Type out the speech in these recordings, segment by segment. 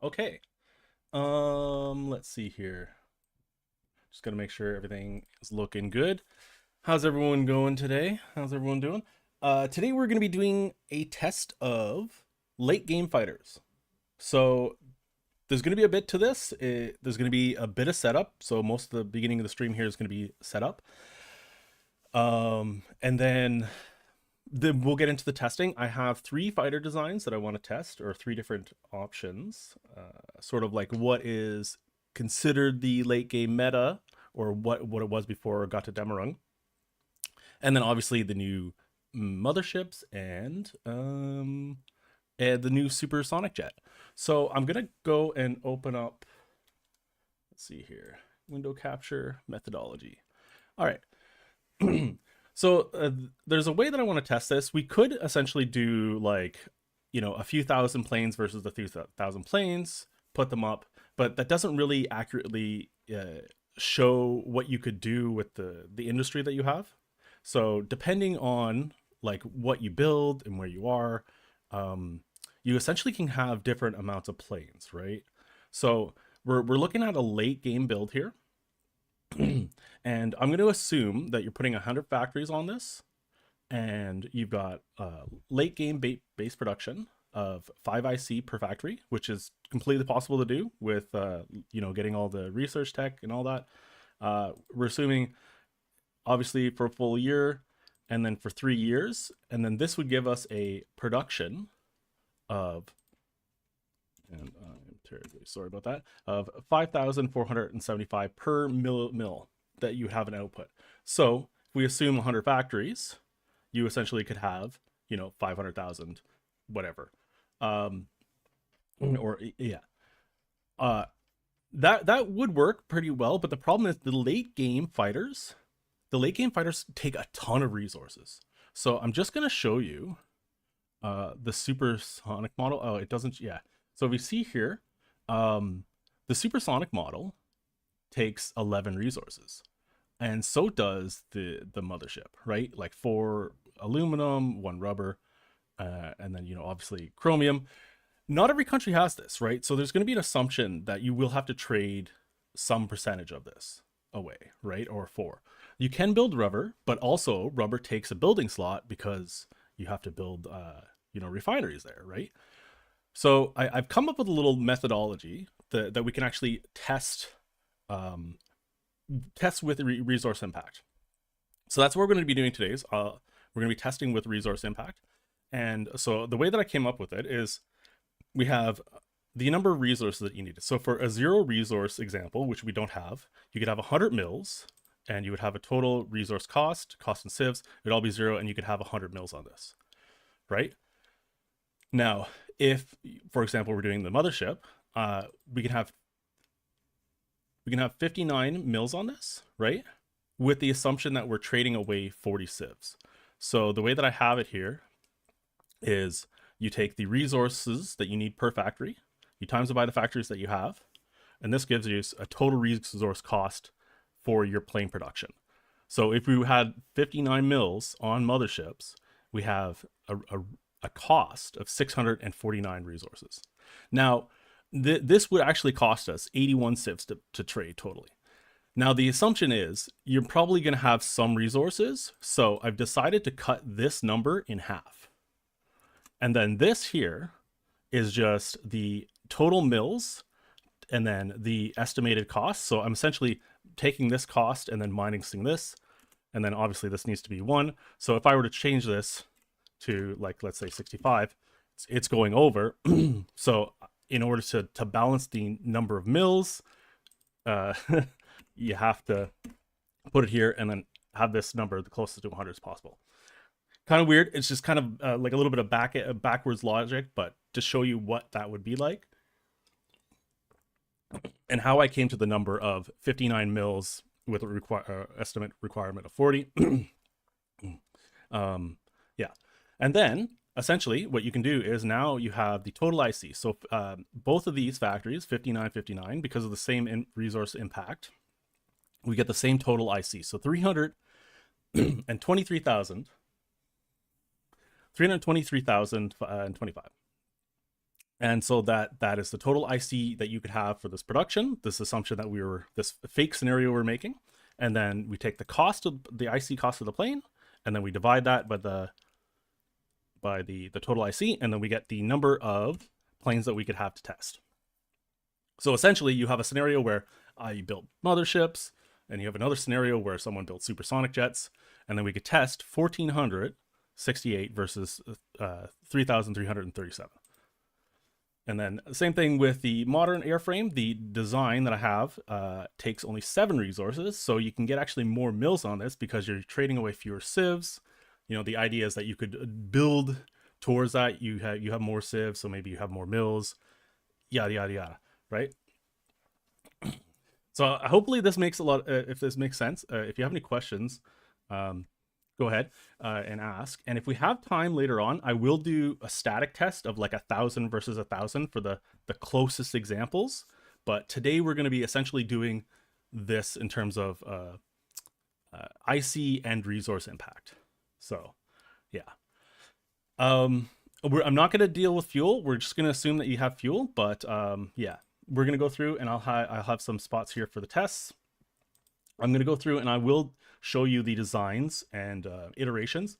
Okay. Let's see here. Just gotta make sure everything is looking good. How's everyone going today? How's everyone doing? Today we're gonna be doing a test of late game fighters. So there's gonna be a bit to this. There's gonna be a bit of setup. So most of the beginning of the stream here is gonna be set up. And then we'll get into the testing. I have 3 fighter designs that I want to test, or 3 different options, sort of like what is considered the late game meta, or what it was before Gotterdammerung, and then obviously the new motherships and the new Supersonic jet. So I'm gonna go and open up. Let's see here, window capture methodology. All right. So there's a way that I want to test this. We could essentially do like, a few thousand planes versus a few thousand planes, put them up, but that doesn't really accurately show what you could do with the industry that you have. So depending on like what you build and where you are, you essentially can have different amounts of planes, right? So we're looking at a late game build here. And I'm going to assume that you're putting 100 factories on this, and you've got late game base production of 5 IC per factory, which is completely possible to do with getting all the research tech and all that. We're assuming obviously for a full year, and then for 3 years, and then this would give us a production of, and I'm terribly sorry about that, of 5,475 per mil that you have an output. So if we assume 100 factories, you essentially could have 500,000 whatever, or yeah, that would work pretty well. But the problem is the late game fighters take a ton of resources. So I'm just going to show you the supersonic model. Oh, it doesn't. Yeah. So we see here, the supersonic model takes 11 resources, and so does the mothership, right? Like 4 aluminum, 1 rubber, and then obviously chromium. Not every country has this, right? So there's going to be an assumption that you will have to trade some percentage of this away, right? Or for. You can build rubber, but also rubber takes a building slot because you have to build refineries there, right? So I've come up with a little methodology that we can actually test with resource impact. So that's what we're going to be doing today. We're going to be testing with resource impact. And so the way that I came up with it is we have the number of resources that you need. So for a 0 resource example, which we don't have, you could have 100 mils, and you would have a total resource cost and civs. It would all be 0, and you could have 100 mils on this, right? Now, if, for example, we're doing the mothership, we can have 59 mils on this, right? With the assumption that we're trading away 40 civs. So the way that I have it here is you take the resources that you need per factory, you times it by the factories that you have, and this gives you a total resource cost for your plane production. So if we had 59 mils on motherships, we have a cost of 649 resources. Now, this would actually cost us 81 civs to trade totally. Now, the assumption is you're probably going to have some resources, so I've decided to cut this number in half. And then this here is just the total mils and then the estimated cost. So I'm essentially taking this cost and then minusing this, and then obviously this needs to be 1. So if I were to change this to, like, let's say 65, it's going over. So in order to balance the number of mils, you have to put it here and then have this number the closest to 100 as possible. Kind of weird. It's just kind of like a little bit of backwards logic, but to show you what that would be like and how I came to the number of 59 mils with a estimate requirement of 40. Yeah. And then essentially what you can do is now you have the total IC. So both of these factories, 59, 59, because of the same resource impact, we get the same total IC. So 323,025. And so that is the total IC that you could have for this production, this assumption that this fake scenario we're making. And then we take the cost of the IC cost of the plane, and then we divide that by the total IC, and then we get the number of planes that we could have to test. So essentially you have a scenario where you build motherships, and you have another scenario where someone built supersonic jets, and then we could test 1,468 versus 3,337. And then same thing with the modern airframe. The design that I have takes only 7 resources, so you can get actually more mills on this because you're trading away fewer civs. You know, the idea is that you could build towards that. You have more civs, so maybe you have more mills, yada yada yada, right? So hopefully this makes a lot. If this makes sense, if you have any questions, go ahead and ask. And if we have time later on, I will do a static test of like 1,000 versus 1,000 for the closest examples. But today we're going to be essentially doing this in terms of IC and resource impact. So yeah. I'm not going to deal with fuel. We're just going to assume that you have fuel. But yeah, we're going to go through, and I'll have some spots here for the tests. I'm going to go through and I will show you the designs and iterations.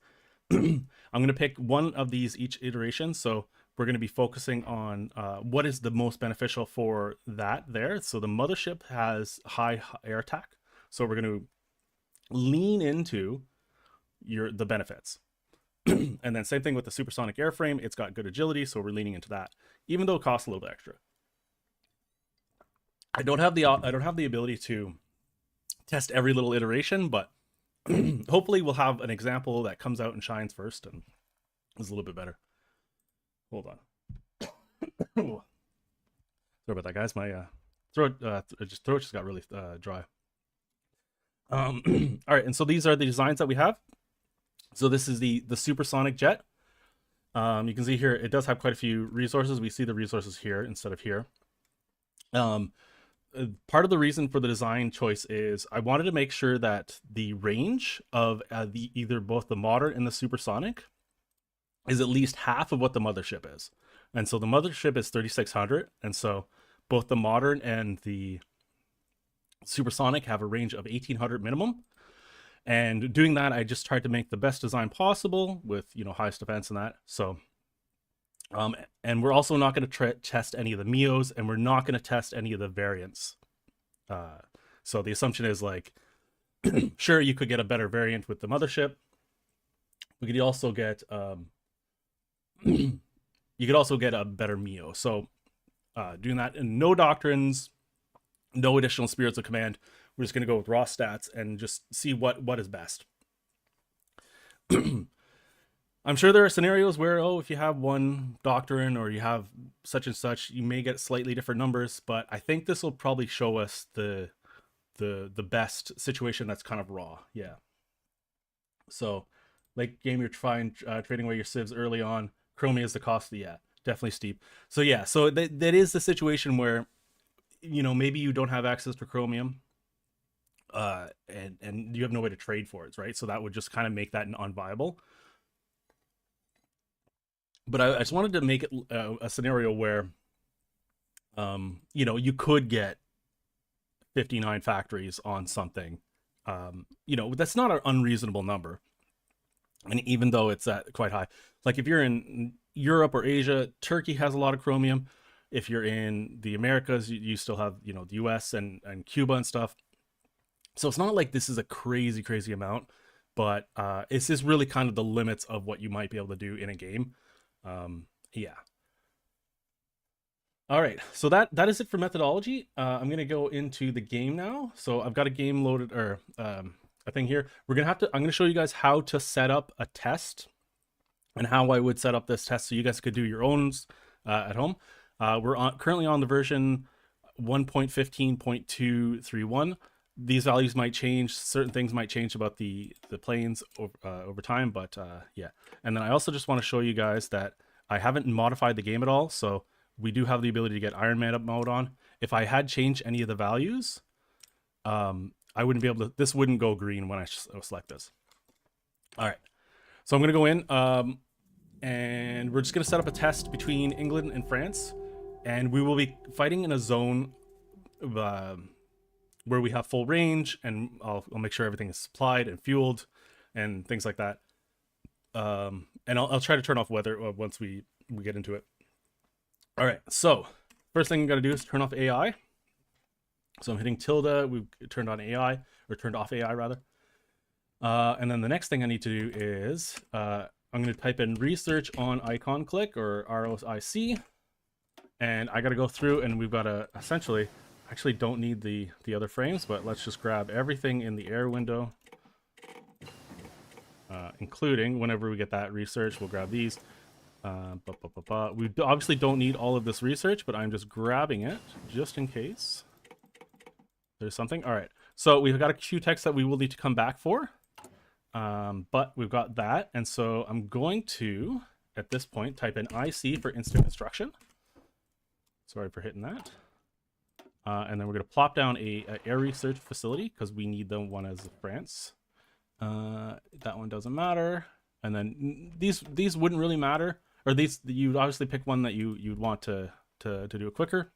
I'm going to pick one of these each iteration. So we're going to be focusing on what is the most beneficial for that there. So the mothership has high air attack. So we're going to lean into the benefits. And then same thing with the supersonic airframe. It's got good agility, so we're leaning into that, even though it costs a little bit extra. I don't have the ability to test every little iteration, but hopefully we'll have an example that comes out and shines first and is a little bit better. Hold on. Sorry about that, guys. My throat just got really dry. All right, and so these are the designs that we have. So this is the supersonic jet. You can see here it does have quite a few resources. We see the resources here instead of here. Part of the reason for the design choice is I wanted to make sure that the range of either both the modern and the supersonic is at least half of what the mothership is. And so the mothership is 3,600, and so both the modern and the supersonic have a range of 1,800 minimum. And doing that, I just tried to make the best design possible with, you know, highest defense and that. So and we're also not going to test any of the MEOs, and we're not going to test any of the variants. So the assumption is like, sure, you could get a better variant with the mothership. We could also get you could also get a better MEO. So doing that, and no doctrines, no additional spirits of command. We're just going to go with raw stats and just see what is best. I'm sure there are scenarios where, if you have one doctrine or you have such and such, you may get slightly different numbers, but I think this will probably show us the best situation that's kind of raw. Yeah. So, late game, you're trading away your civs early on. Chromia is the cost. Yeah, definitely steep. So yeah, so that is the situation where, you know, maybe you don't have access to chromium, and you have no way to trade for it, right? So that would just kind of make that unviable. But I just wanted to make it a scenario where, you know, you could get 59 factories on something. You know, that's not an unreasonable number. And even though it's quite high, like if you're in Europe or Asia, Turkey has a lot of chromium. If you're in the Americas, you still have, you know, the US and Cuba and stuff. So it's not like this is a crazy amount, but it's just really kind of the limits of what you might be able to do in a game. Yeah. All right, so that is it for methodology. I'm gonna go into the game now. So I've got a game loaded, or a thing here. I'm gonna show you guys how to set up a test and how I would set up this test so you guys could do your own at home. We're currently on the version 1.15.231. These values might change. Certain things might change about the planes over time, but yeah. And then I also just want to show you guys that I haven't modified the game at all, so we do have the ability to get Iron Man up mode on. If I had changed any of the values, I wouldn't be able to. This wouldn't go green when I select this. All right, so I'm gonna go in. and we're just going to set up a test between England and France, and we will be fighting in a zone where we have full range, and I'll make sure everything is supplied and fueled and things like that. And I'll try to turn off weather once we get into it. All right, so first thing I'm going to do is turn off AI. So I'm hitting tilde. We've turned on AI, or turned off AI rather. And then the next thing I need to do is I'm going to type in research on icon click, or ROIC, and I got to go through, and we've got to essentially, actually don't need the other frames, but let's just grab everything in the air window, including whenever we get that research, we'll grab these. We obviously don't need all of this research, but I'm just grabbing it just in case there's something. All right, so we've got a few texts that we will need to come back for, but we've got that, and so I'm going to, at this point, type in IC for instant construction. Sorry for hitting that. And then we're going to plop down a air research facility because we need the one as France. That one doesn't matter. And then these wouldn't really matter, or these, you'd obviously pick one that you'd want to do it quicker.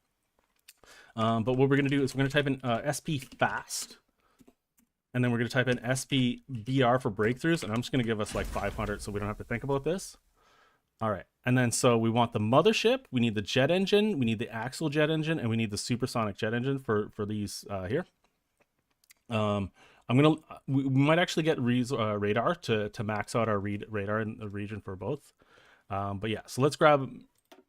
But what we're going to do is we're going to type in SP fast, and then we're going to type in SP BR for breakthroughs, and I'm just going to give us like 500 so we don't have to think about this. All right, and then so we want the mothership, we need the jet engine, we need the axial jet engine, and we need the supersonic jet engine for these here. We might actually get radar to max out our radar in the region for both. But yeah, so let's grab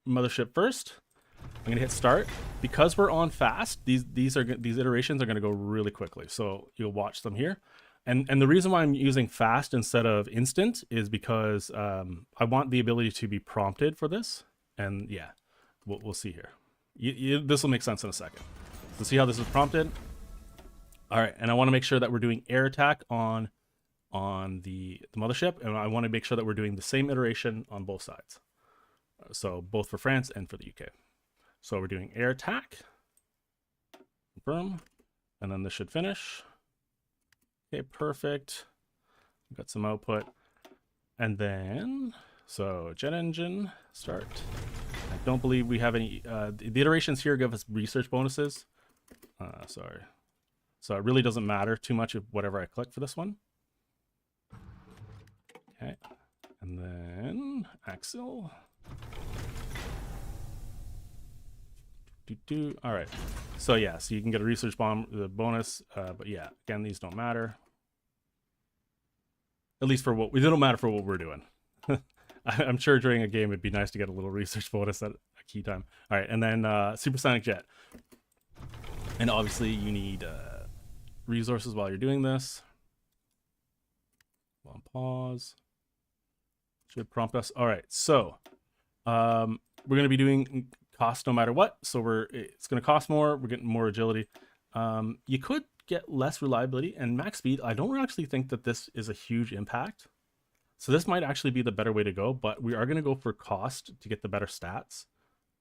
mothership first. I'm gonna hit start. Because we're on fast, these iterations are gonna go really quickly, so you'll watch them here. And the reason why I'm using fast instead of instant is because I want the ability to be prompted for this. And yeah, we'll see here. This will make sense in a second. So see how this is prompted? All right, and I want to make sure that we're doing air attack on the mothership, and I want to make sure that we're doing the same iteration on both sides. So both for France and for the UK. So we're doing air attack, confirm, and then this should finish. Okay, perfect. We've got some output. And then, so jet engine, start. I don't believe we have any, the iterations here give us research bonuses. Sorry. So it really doesn't matter too much of whatever I click for this one. Okay, and then axial. All right, so yeah, so you can get a research bonus, but yeah, again, these don't matter. At least for they don't matter for what we're doing. I'm sure during a game it'd be nice to get a little research bonus at a key time. All right, and then supersonic jet, and obviously you need resources while you're doing this. On pause. Should prompt us. All right, so we're going to be doing cost no matter what. So it's going to cost more. We're getting more agility. You could get less reliability and max speed. I don't actually think that this is a huge impact. So this might actually be the better way to go, but we are going to go for cost to get the better stats.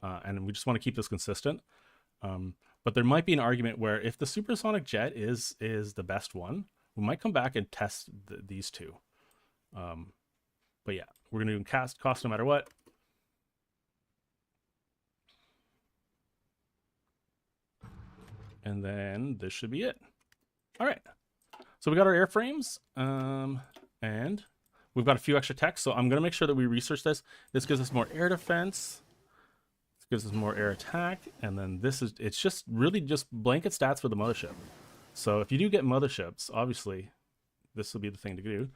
And we just want to keep this consistent. But there might be an argument where if the supersonic jet is the best one, we might come back and test these two. But yeah, we're going to do cost no matter what. And then this should be it. All right. So we got our airframes, and we've got a few extra techs. So I'm going to make sure that we research this. This gives us more air defense. This gives us more air attack. And then it's just really just blanket stats for the mothership. So if you do get motherships, obviously this will be the thing to do.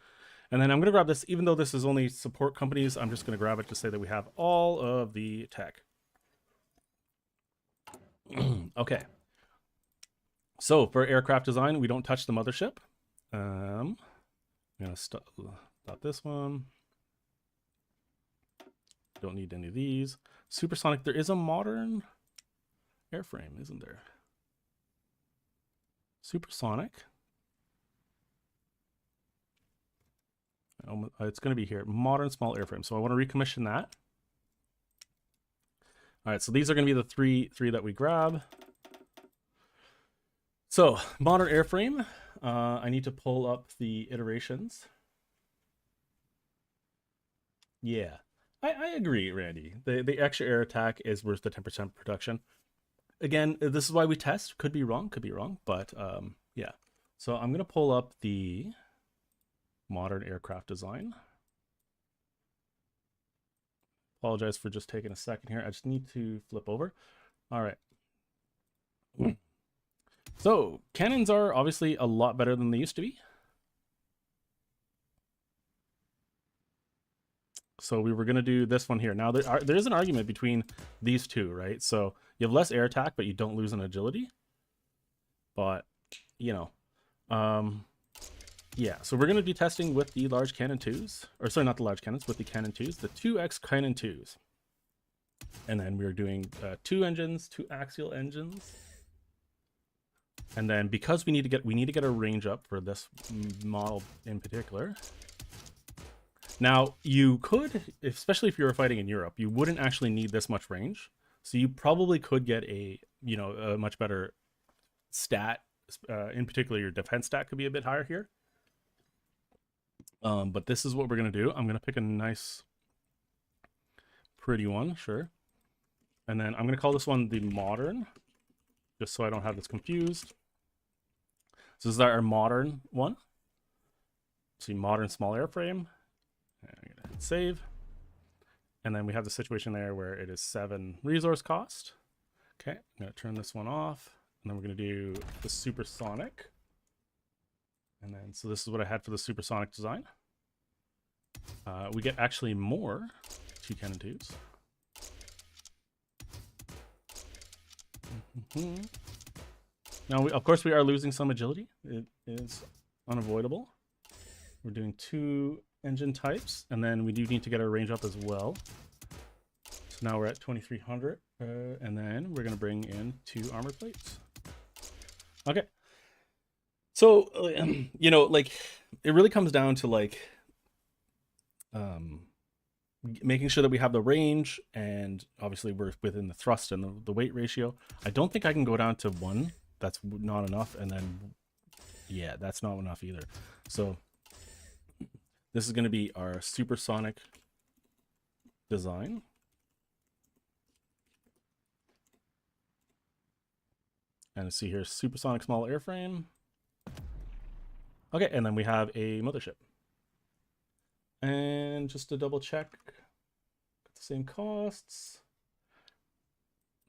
And then I'm going to grab this, even though this is only support companies, I'm just going to grab it to say that we have all of the tech. Okay. So for aircraft design, we don't touch the mothership. I'm going to stop this one. Don't need any of these. Supersonic, there is a modern airframe, isn't there? Supersonic. It's going to be here. Modern small airframe. So I want to recommission that. All right, so these are going to be the three that we grab. So modern airframe. I need to pull up the iterations. Yeah. I agree, Randy. The extra air attack is worth the 10% production. Again, this is why we test. Could be wrong, but yeah. So I'm gonna pull up the modern aircraft design. Apologize for just taking a second here. I just need to flip over. All right. So cannons are obviously a lot better than they used to be. So we were going to do this one here. Now there is an argument between these two, right? So you have less air attack, but you don't lose an agility. But, you know, yeah. So we're going to be testing with the large cannon 2s. Or sorry, not the large cannons, with the cannon 2s. The 2X cannon 2s. And then we're doing 2 engines, 2 axial engines. And then because we need to get a range up for this model in particular. Now you could, especially if you were fighting in Europe, you wouldn't actually need this much range. So you probably could get a much better stat. In particular, your defense stat could be a bit higher here. But this is what we're gonna do. I'm gonna pick a nice, pretty one, sure. And then I'm gonna call this one the modern, just so I don't have this confused. So this is our modern one. See, modern small airframe. And I'm gonna hit save. And then we have the situation there where it is 7 resource cost. Okay, I'm gonna turn this one off. And then we're gonna do the Supersonic. And then, so this is what I had for the Supersonic design. We get actually more 2 cannon 2s. Now, of course, we are losing some agility. It is unavoidable. We're doing 2 engine types, and then we do need to get our range up as well. So now we're at 2300, and then we're going to bring in 2 armor plates. Okay. So, you know, like, it really comes down to, like, making sure that we have the range, and obviously we're within the thrust and the weight ratio. I don't think I can go down to 1. That's not enough. And then, yeah, that's not enough either. So this is going to be our Supersonic design. And see here, Supersonic small airframe. Okay, and then we have a Mothership. And just to double check, got the same costs.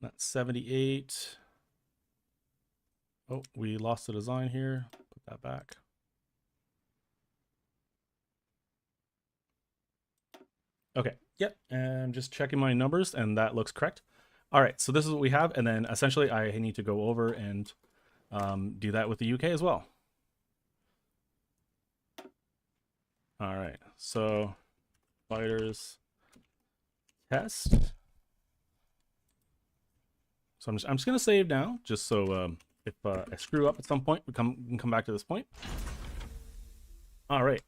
That's 78. Oh, we lost the design here. Put that back. Okay, yep, and just checking my numbers, and that looks correct. All right, so this is what we have, and then essentially I need to go over and do that with the UK as well. All right, so fighters test. So I'm just gonna save now, just so if I screw up at some point, we can come back to this point. All right,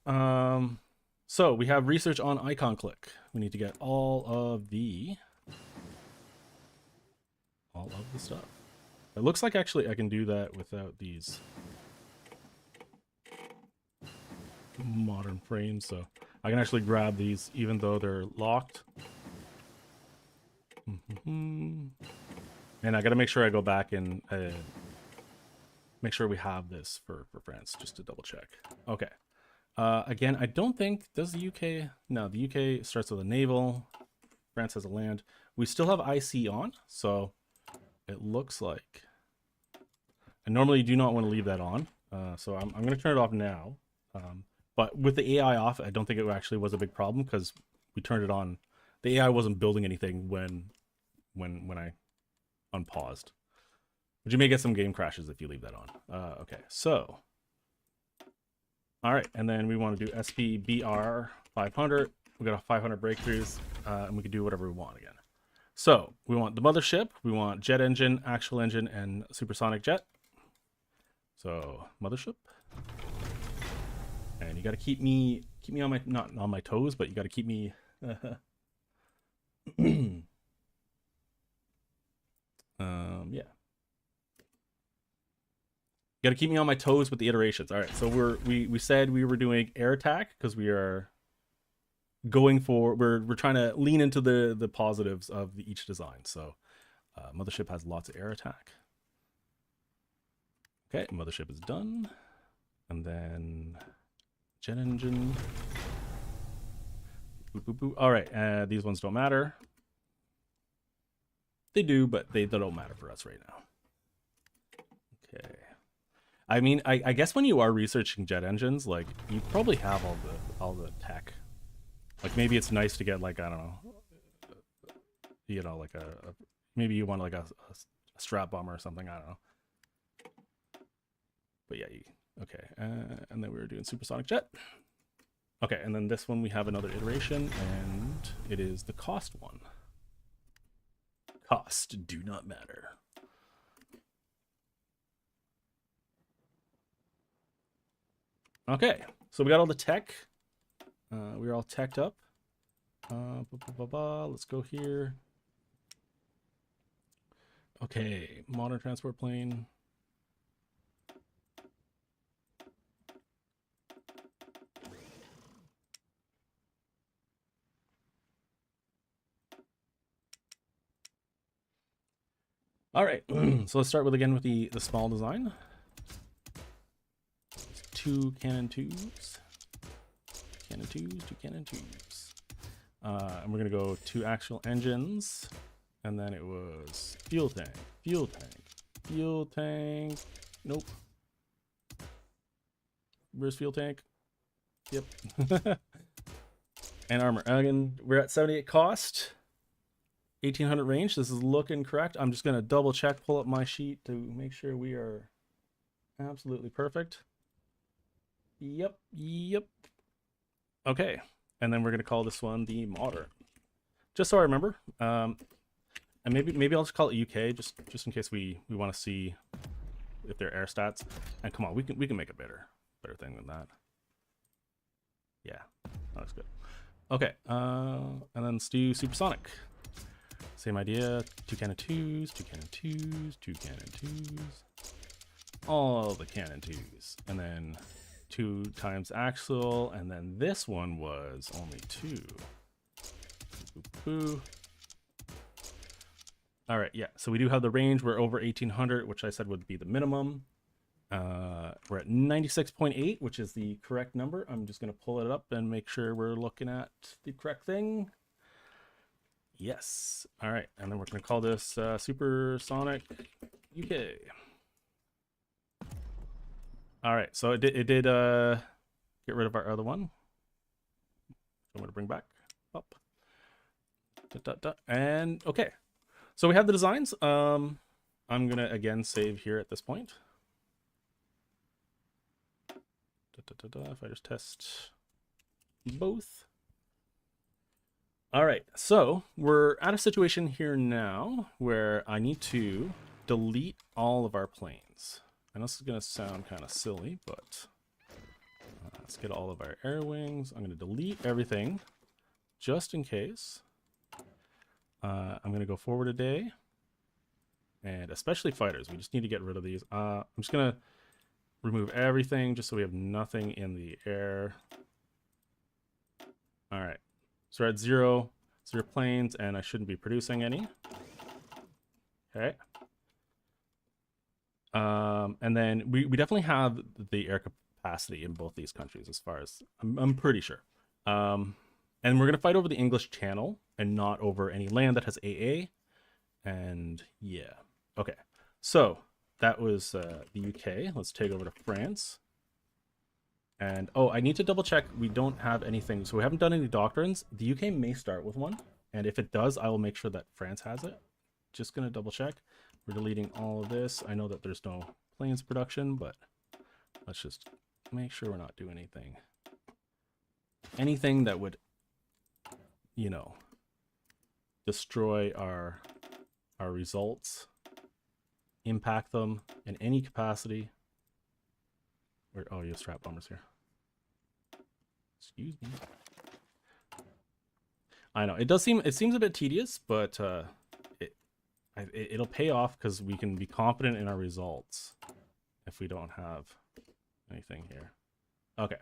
so we have research on icon click. We need to get all of the stuff. It looks like actually I can do that without these modern frames, so I can actually grab these even though they're locked. And I gotta make sure I go back and make sure we have this for France, just to double check. Okay. Again, I don't think, does the UK? No, the UK starts with a naval. France has a land. We still have IC on, so it looks like. I normally do not want to leave that on, so I'm going to turn it off now. But with the AI off, I don't think it actually was a big problem because we turned it on. The AI wasn't building anything when I unpaused. But you may get some game crashes if you leave that on. Okay, so. All right, and then we want to do SPBR 500. We got a 500 breakthroughs, and we can do whatever we want again. So we want the Mothership, we want jet engine, actual engine, and supersonic jet. So Mothership, and you got to keep me on my, not on my toes, but you got to keep me. Yeah. You got to keep me on my toes with the iterations. All right, so we said we were doing air attack because we are going for, we're trying to lean into the positives of each design. So Mothership has lots of air attack. Okay, Mothership is done. And then jet engine. Boop, boop, boop. All right, these ones don't matter. They do, but they don't matter for us right now. Okay. I mean, I guess when you are researching jet engines, like, you probably have all the tech. Like, maybe it's nice to get, like, I don't know, you know, like maybe you want like a strap bomber or something. I don't know. But yeah, okay. And then we were doing Supersonic jet. Okay, and then this one we have another iteration, and it is the cost one. Cost do not matter. Okay, so we got all the tech. We're all teched up. Let's go here. Okay, modern transport plane. All right, so let's start with the small design. 2 cannon tubes. Cannon tubes, 2 cannon tubes. And we're gonna go 2 actual engines, and then it was fuel tank, fuel tank, fuel tank. Nope. Where's fuel tank? Yep. And armor. Again, we're at 78 cost, 1800 range. This is looking correct. I'm just gonna double check, pull up my sheet to make sure we are absolutely perfect. Yep. Okay, and then we're gonna call this one the modern, just so I remember. And maybe I'll just call it UK, just in case we want to see if they're air stats. And come on, we can make a better thing than that. Yeah, that looks good. Okay, and then let's do Supersonic. Same idea. 2 cannon twos, 2 cannon twos, 2 cannon twos. All the cannon twos, and then 2 times axle, and then this one was only 2. Boo. All right, yeah. So we do have the range. We're over 1800, which I said would be the minimum. We're at 96.8, which is the correct number. I'm just going to pull it up and make sure we're looking at the correct thing. Yes. All right, and then we're going to call this Supersonic UK. All right, so it did get rid of our other one. I'm going to bring back up. And okay, so we have the designs. I'm going to again save here at this point. If I just test both. All right, so we're at a situation here now where I need to delete all of our planes. And this is going to sound kind of silly, but let's get all of our air wings. I'm going to delete everything just in case. I'm going to go forward a day, and especially fighters. We just need to get rid of these. I'm just going to remove everything just so we have nothing in the air. All right, so we're at 0 planes, and I shouldn't be producing any. Okay. And then we definitely have the air capacity in both these countries, as far as I'm pretty sure. And we're gonna fight over the English Channel and not over any land that has AA. And yeah, okay. So that was the UK. Let's take over to France. And oh, I need to double check. We don't have anything, so we haven't done any doctrines. The UK may start with one, and if it does, I will make sure that France has it. Just gonna double check. We're deleting all of this. I know that there's no planes production, but let's just make sure we're not doing anything that would, you know, destroy our results, impact them in any capacity. Oh, you have strap bombers here. Excuse me. I know it seems a bit tedious, but it'll pay off because we can be confident in our results if we don't have anything here. Okay.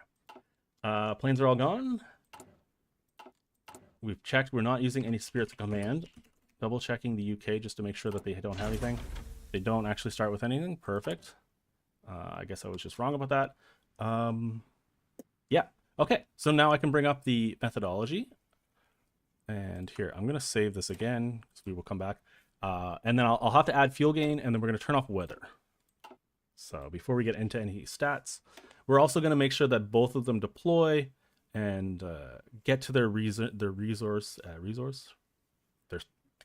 Planes are all gone. we've checked. We're not using any spirits of command. Double checking the UK just to make sure that they don't have anything. They don't actually start with anything. Perfect. I guess I was just wrong about that. Yeah. Okay. So now I can bring up the methodology. And here, I'm going to save this again because we will come back. And then I'll have to add fuel gain, and then we're going to turn off weather. So before we get into any stats, we're also going to make sure that both of them deploy and get to their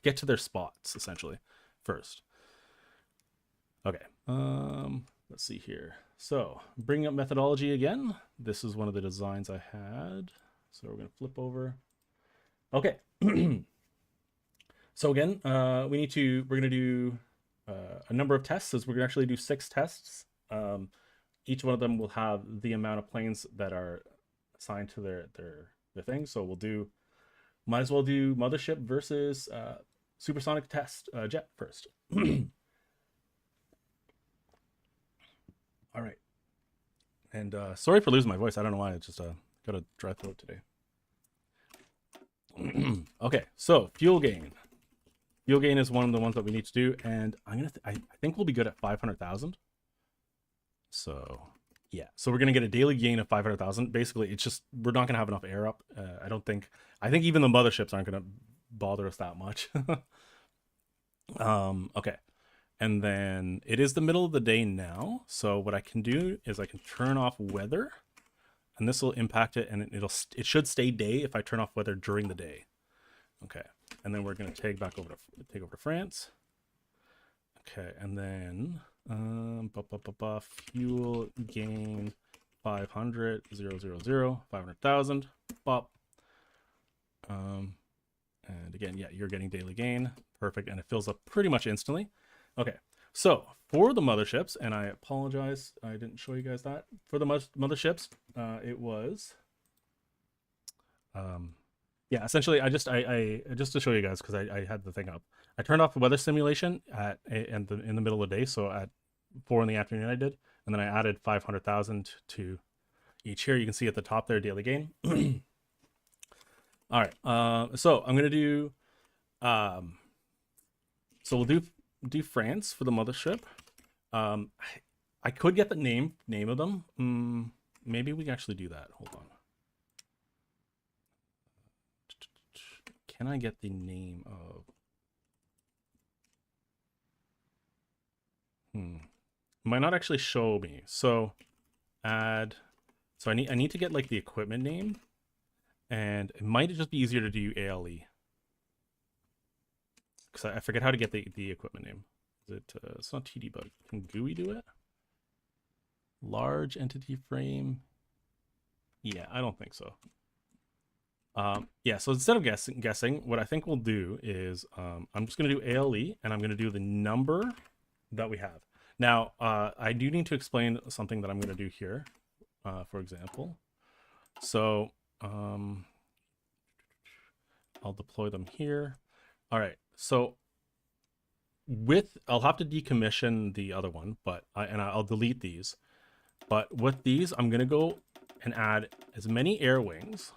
get to their spots essentially first. Okay. Let's see here. So bringing up methodology again. This is one of the designs I had. So we're going to flip over. Okay. So again, we're going to do a number of tests. So we're going to actually do 6 tests. Each one of them will have the amount of planes that are assigned to their thing. So might as well do Mothership versus Supersonic test jet first. All right. And sorry for losing my voice. I don't know why. I just got a dry throat today. Okay, so fuel gain. Fuel gain is one of the ones that we need to do, and I think we'll be good at 500,000. So yeah, so we're gonna get a daily gain of 500,000. Basically, it's just we're not gonna have enough air up. I think even the motherships aren't gonna bother us that much. Okay, and then it is the middle of the day now. So what I can do is I can turn off weather. And this will impact it, and it should stay day if I turn off weather during the day. Okay, and then we're gonna take over to France. Okay, and then fuel gain 500 000 500,000 pop. And again, yeah, you're getting daily gain, perfect, and it fills up pretty much instantly. Okay. So for the motherships, and I apologize, I didn't show you guys that. For the motherships, it was, yeah, essentially, I just to show you guys because I had the thing up. I turned off the weather simulation in the middle of the day, so at 4 in the afternoon I did, and then I added 500,000 to each here. You can see at the top there, daily gain. All right, so I'm gonna do, so we'll do France for the mothership. I could get the name of them. Maybe we can actually do that. Hold on. Can I get the name of? Might not actually show me. So add. So I need to get like the equipment name, and it might just be easier to do ALE. Because I forget how to get the equipment name. Is it? It's not TDbug. Can GUI do it? Large entity frame. Yeah, I don't think so. Yeah, so instead of guessing, what I think we'll do is I'm just going to do ALE, and I'm going to do the number that we have. Now, I do need to explain something that I'm going to do here, for example. So I'll deploy them here. All right, so I'll have to decommission the other one, but I'll delete these. But with these, I'm gonna go and add as many air wings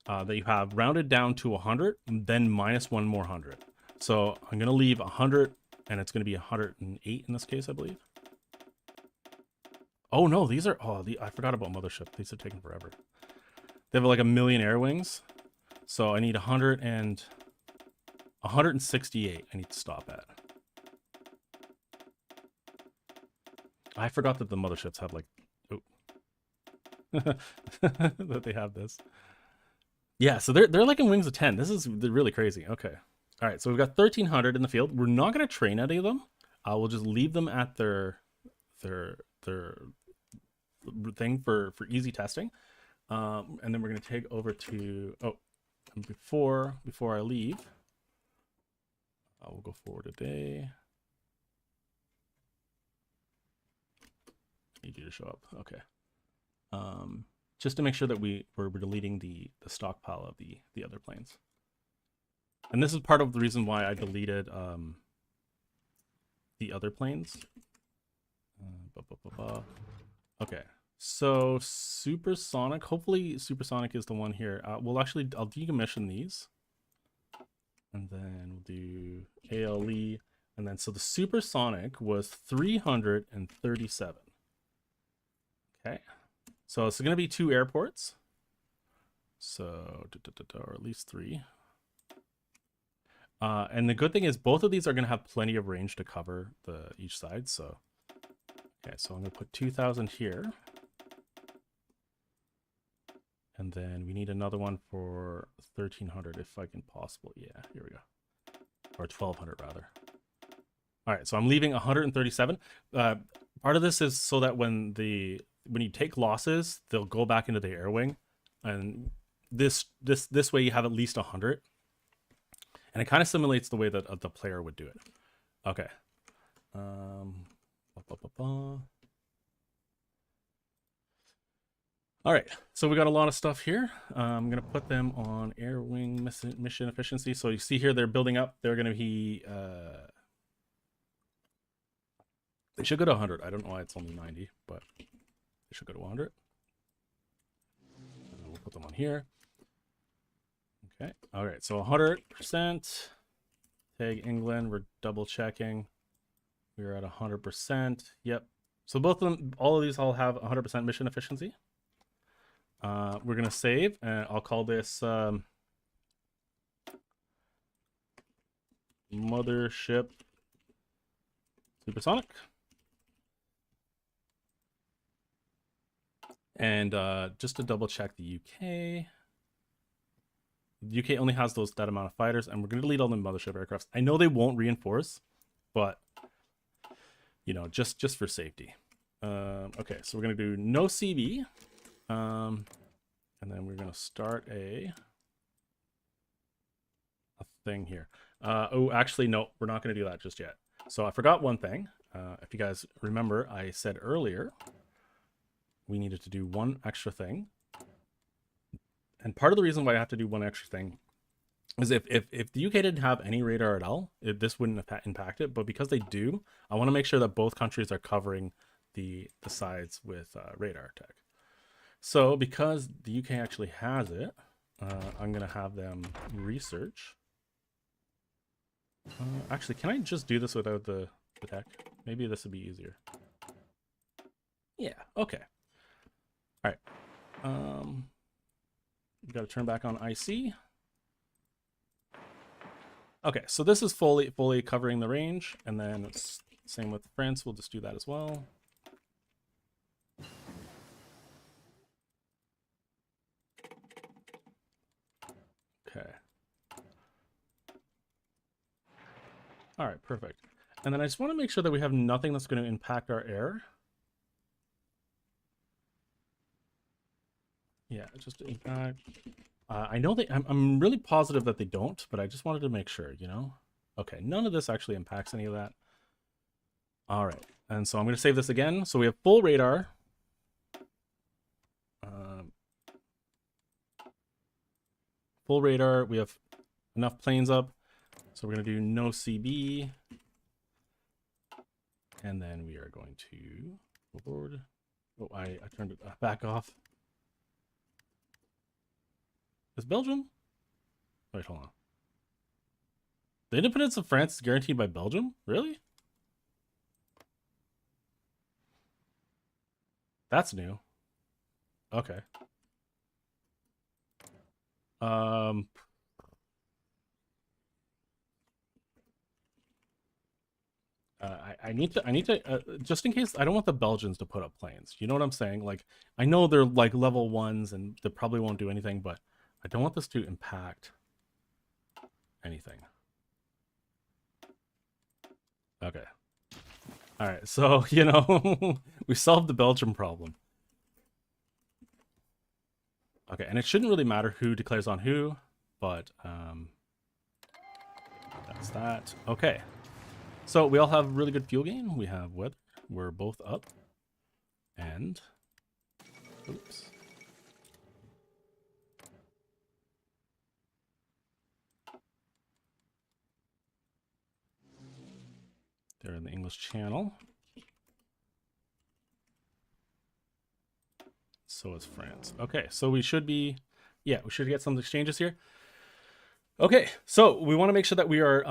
that you have rounded down to 100, then minus 1 more 100. So I'm gonna leave 100, and it's gonna be 108 in this case, I believe. Oh no, these are I forgot about Mothership. These are taking forever. They have like 1 million air wings, so I need 168. I need to stop at. I forgot that the motherships have like, that they have this. Yeah, so they're like in wings of 10. They're really crazy. Okay. All right, so we've got 1,300 in the field. We're not going to train any of them. We'll just leave them at their thing for easy testing. And then we're going to take over to, and before I leave, we'll go forward a day. Need you to show up. Okay. Just to make sure that we're deleting the stockpile of the other planes. And this is part of the reason why I deleted the other planes. Okay, So Supersonic, hopefully Supersonic is the one here. I'll decommission these. And then we'll do ALE. And then, so the Supersonic was 337. Okay. So it's going to be 2 airports. So, or at least 3. And the good thing is both of these are going to have plenty of range to cover each side. So, okay, so I'm going to put 2,000 here. And then we need another one for 1,300 if I can possible. Yeah, here we go. Or 1,200 rather. All right, so I'm leaving 137. Part of this is so that when you take losses, they'll go back into the air wing, and this way you have at least 100, and it kind of simulates the way that the player would do it. Okay. All right, so we got a lot of stuff here. I'm gonna put them on air wing mission efficiency. So you see here they're building up. They're gonna be they should go to 100. I don't know why it's only 90, but they should go to 100. And we'll put them on here. Okay. All right. So 100%. Tag England. We're double checking. We're at 100%. Yep. So both of them, all of these all have 100% mission efficiency. We're going to save, and I'll call this Mothership Supersonic. And just to double check the UK. The UK only has that amount of fighters, and we're going to delete all the Mothership aircrafts. I know they won't reinforce, but, you know, just for safety. Okay, so we're going to do no CB. And then we're going to start a thing here. Oh, actually, no, we're not going to do that just yet. So I forgot one thing. If you guys remember, I said earlier we needed to do one extra thing. And part of the reason why I have to do one extra thing is if the UK didn't have any radar at all, this wouldn't impact it. But because they do, I want to make sure that both countries are covering the sides with radar tech. So because the UK actually has it, I'm going to have them research. Actually, can I just do this without the tech? Maybe this would be easier. Yeah, okay. All right. You got to turn back on IC. Okay, so this is fully covering the range, and then it's same with France. We'll just do that as well. Okay. All right, perfect. And then I just want to make sure that we have nothing that's going to impact our air. Yeah, just impact. I know I'm really positive that they don't, but I just wanted to make sure, you know? Okay, none of this actually impacts any of that. All right, and so I'm going to save this again. So we have full radar. Full radar. We have enough planes up. So we're going to do no CB. And then we are going to board. Oh, I turned it back off. Is Belgium? Wait, hold on. The independence of France is guaranteed by Belgium? Really? That's new. Okay. I need to just in case, I don't want the Belgians to put up planes. You know what I'm saying? Like, I know they're like level 1s and they probably won't do anything, but I don't want this to impact anything. Okay. All right. So, you know, we solved the Belgium problem. Okay. And it shouldn't really matter who declares on who, but that's that. Okay. So we all have really good fuel gain. We have weather. We're both up. And, oops. They're in the English Channel. So is France. Okay, so we should be, yeah, we should get some exchanges here. Okay, so we want to make sure that we are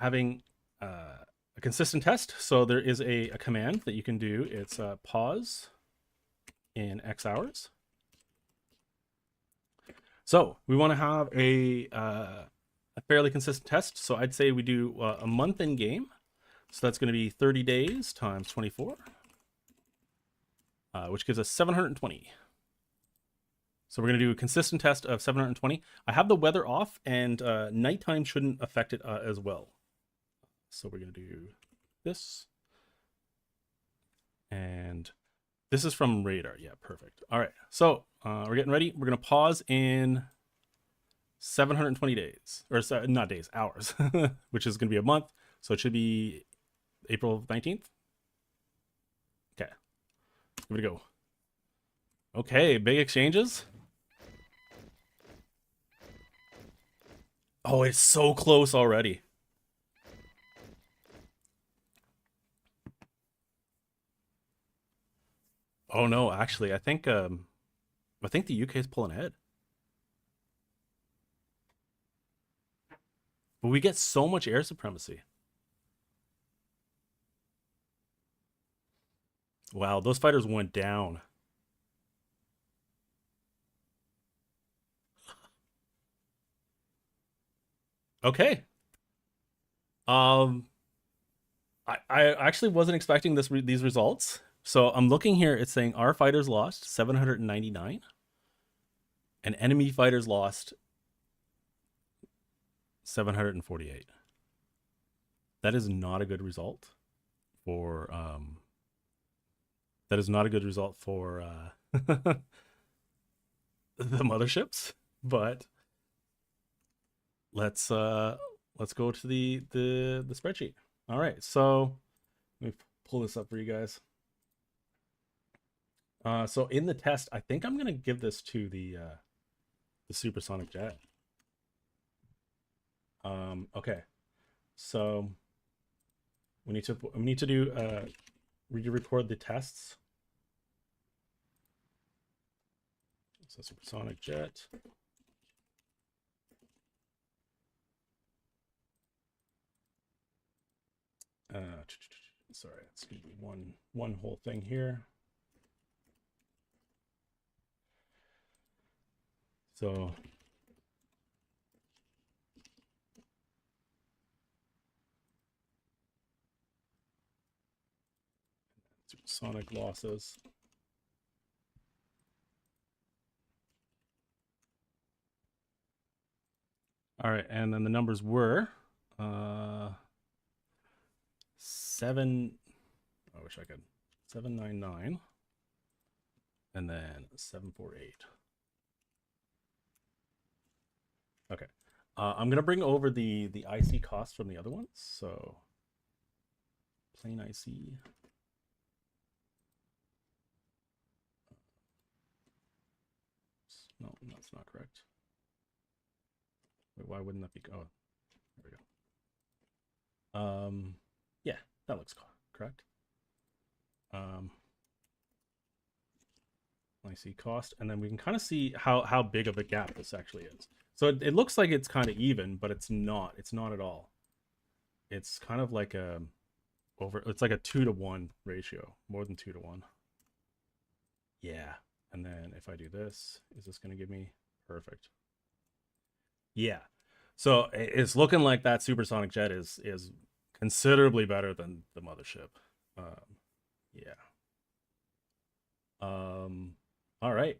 having a consistent test. So there is a command that you can do. It's pause in X hours. So we want to have a fairly consistent test. So I'd say we do a month in game. So that's going to be 30 days times 24, which gives us 720. So we're going to do a consistent test of 720. I have the weather off, and nighttime shouldn't affect it as well. So we're going to do this. And this is from radar. Yeah, perfect. All right. So we're getting ready. We're going to pause in 720 days. Or not days, hours. Which is going to be a month. So it should be April 19th. Okay. Give it a go. Okay, big exchanges. Oh, it's so close already. Oh no, actually, I think the UK is pulling ahead. But we get so much air supremacy. Wow, those fighters went down. Okay. Um, I actually wasn't expecting these results. So I'm looking here. It's saying our fighters lost 799, and enemy fighters lost 748. That is not a good result for that is not a good result for the motherships. But let's go to the spreadsheet. All right, so let me pull this up for you guys. So in the test, I think I'm gonna give this to the supersonic jet. Okay, so we need to do record the tests. So supersonic jet. Sorry, it's gonna be one whole thing here. So supersonic losses. All right, and then the numbers were 7. I wish I could 799, and then 748. Okay, I'm gonna bring over the IC cost from the other ones. So plain IC. No, that's not correct. Wait, why wouldn't that be? Oh, there we go. Yeah, that looks correct. IC cost, and then we can kind of see how big of a gap this actually is. So it looks like it's kind of even, but it's not. It's not at all. It's kind of like it's like a 2-to-1 ratio, more than 2-to-1. Yeah. And then if I do this, is this going to give me perfect? Yeah. So it's looking like that supersonic jet is considerably better than the mothership. Yeah. All right.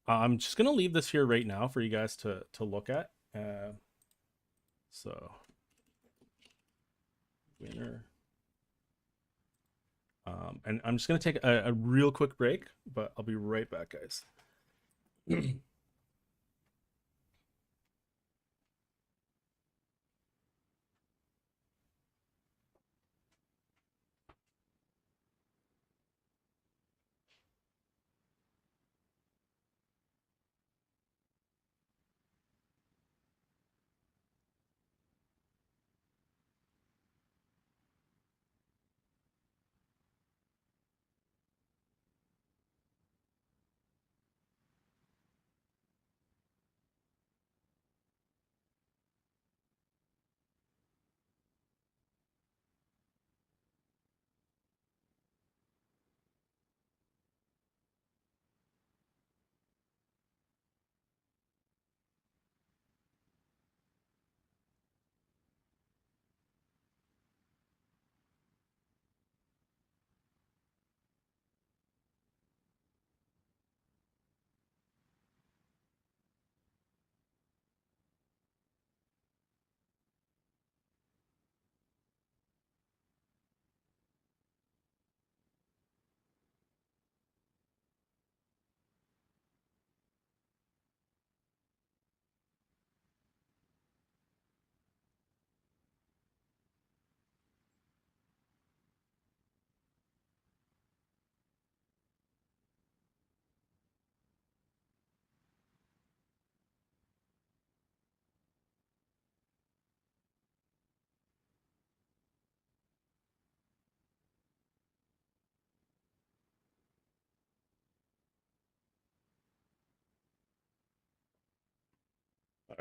I'm just gonna leave this here right now for you guys to look at. So winner. And I'm just gonna take a real quick break, but I'll be right back, guys.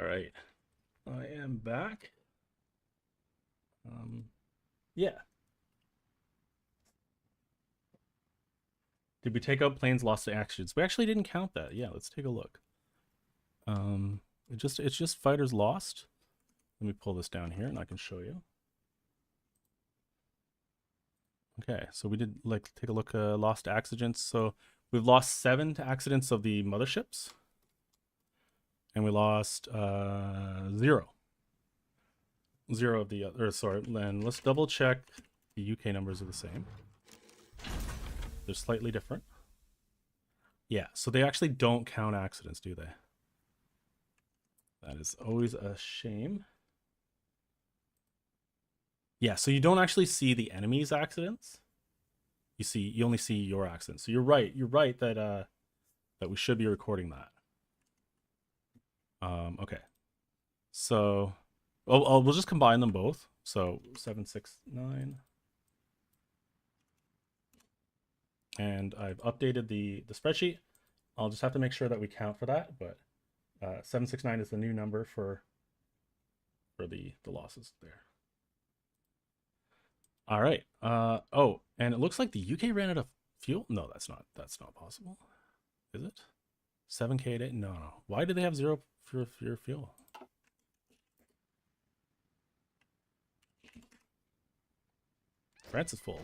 All right, I am back. Yeah. Did we take out planes lost to actions? We actually didn't count that. Yeah, let's take a look. It's just fighters lost. Let me pull this down here and I can show you. Okay, so we did like take a look lost accidents. So we've lost 7 to accidents of the motherships. And we lost 0. 0 of the other, sorry, then let's double check the UK numbers are the same. They're slightly different. Yeah, so they actually don't count accidents, do they? That is always a shame. Yeah, so you don't actually see the enemy's accidents. You only see your accidents. So you're right that that we should be recording that. Okay. So we'll just combine them both. So 769. And I've updated the spreadsheet. I'll just have to make sure that we count for that, but 769 is the new number for the losses there. All right. Oh, and it looks like the UK ran out of fuel. No, that's not possible. Is it? 7K a day? No. Why do they have 0 for your fuel? France is full.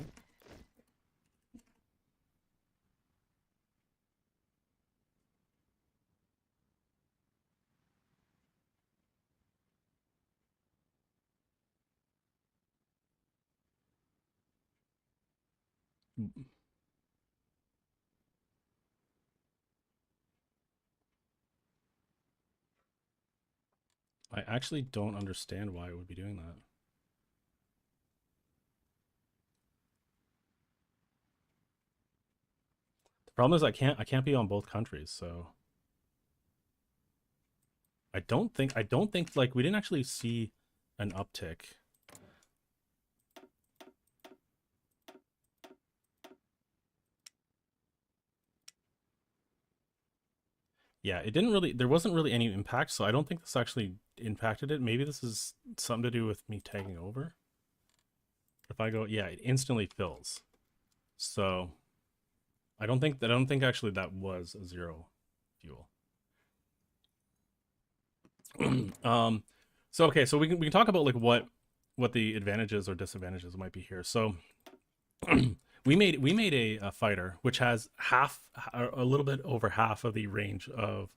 I actually don't understand why it would be doing that. The problem is I can't be on both countries, so I don't think like we didn't actually see an uptick. Yeah, it didn't really, there wasn't really any impact, so I don't think this actually impacted it. Maybe this is something to do with me taking over. If I go, yeah, it instantly fills. So I don't think actually that was a 0 fuel. So okay, so we can talk about like what the advantages or disadvantages might be here. So we made a fighter which has a little bit over half of the range of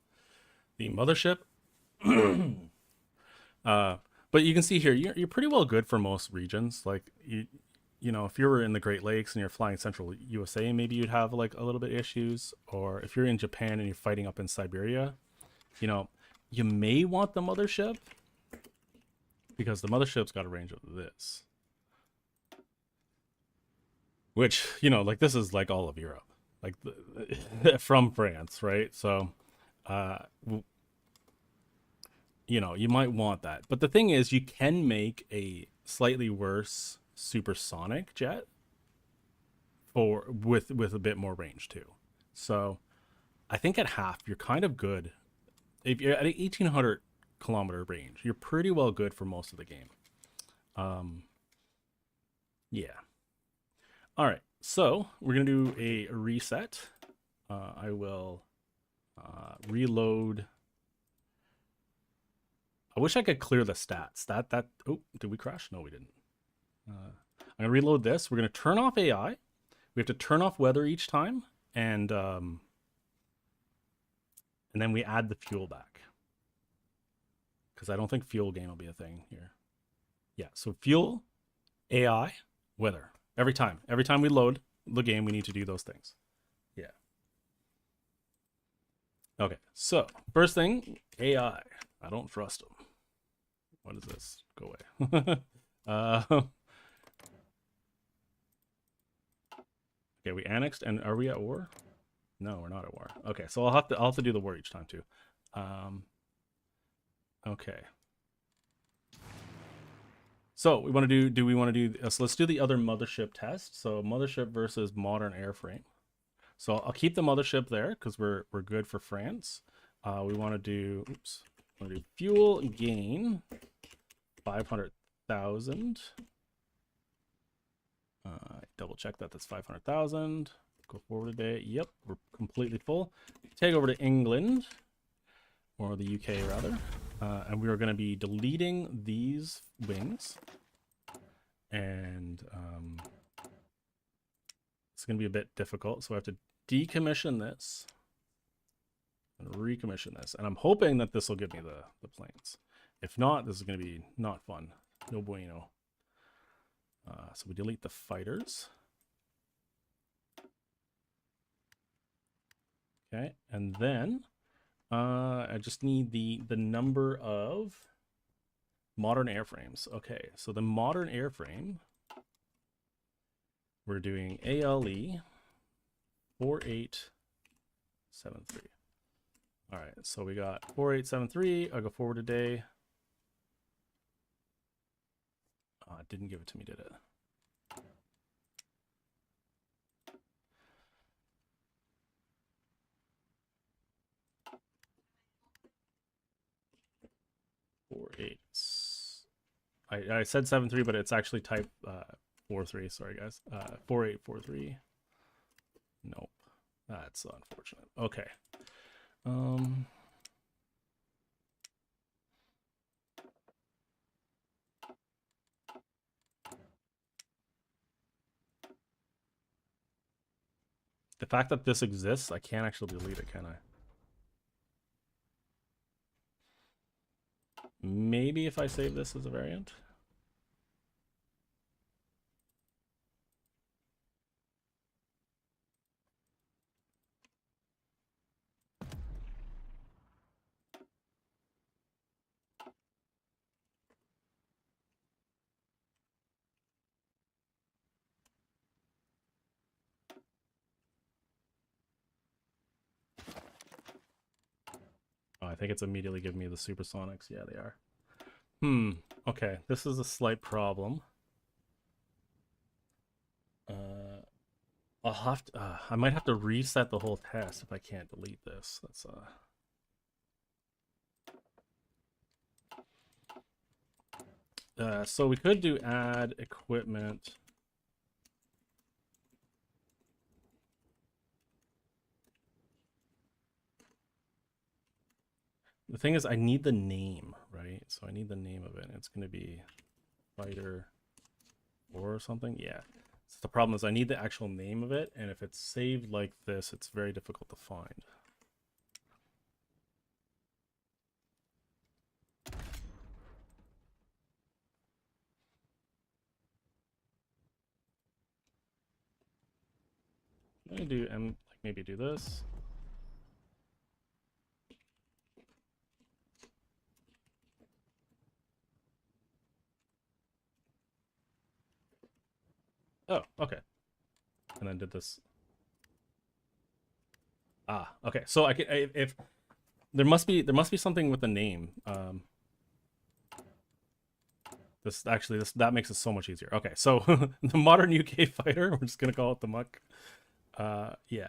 the mothership. But you can see here you're pretty well good for most regions. Like you know, if you were in the Great Lakes and you're flying central USA, maybe you'd have like a little bit issues. Or if you're in Japan and you're fighting up in Siberia, you know, you may want the mothership because the mothership's got a range of this. Which, you know, like this is like all of Europe, like from France, right? So, you know, you might want that. But the thing is, you can make a slightly worse supersonic jet with a bit more range too. So, I think at half, you're kind of good. If you're at an 1800 kilometer range, you're pretty well good for most of the game. Yeah. All right, so we're gonna do a reset. I will reload. I wish I could clear the stats. Oh, did we crash? No, we didn't. I'm gonna reload this. We're gonna turn off AI. We have to turn off weather each time, and then we add the fuel back because I don't think fuel gain will be a thing here. Yeah, so fuel, AI, weather. Every time we load the game, we need to do those things. Yeah. Okay, so first thing, AI. I don't trust them. What is this? Go away. Okay, we annexed, and are we at war? No, we're not at war. Okay, so I'll have to do the war each time too. Okay. So we want to do we want to do so let's do the other mothership test. So mothership versus modern airframe. So I'll keep the mothership there because we're good for France. We want to do I'm gonna do fuel gain 500,000. Double check that that's 500,000. Go forward today. Yep, we're completely full. Take over to England, or the UK rather, and we are going to be deleting these wings, and it's going to be a bit difficult, so I have to decommission this and recommission this, and I'm hoping that this will give me the planes. If not, this is going to be not fun. No bueno. So we delete the fighters. Okay, and then I just need the number of modern airframes. Okay, so the modern airframe, we're doing ALE 4873. All right, so we got 4873. I'll go forward today. It didn't give it to me, did it? I said 7.3, but it's actually type 4.3. Sorry, guys. 4.8.4.3. Nope. That's unfortunate. Okay. The fact that this exists, I can't actually delete it, can I? Maybe if I save this as a variant. Oh, I think it's immediately giving me the Supersonics. Yeah, they are. Okay, this is a slight problem. I'll have to, I might have to reset the whole test if I can't delete this. That's so we could do add equipment. The thing is, I need the name, right? So I need the name of it. It's going to be fighter or something. Yeah. So the problem is I need the actual name of it, and if it's saved like this, it's very difficult to find. I'm gonna do like maybe do this. Oh, okay. And then did this. Ah, okay. So I can if there must be something with the name. That makes it so much easier. Okay, so the modern UK fighter, we're just gonna call it the Muck. Yeah.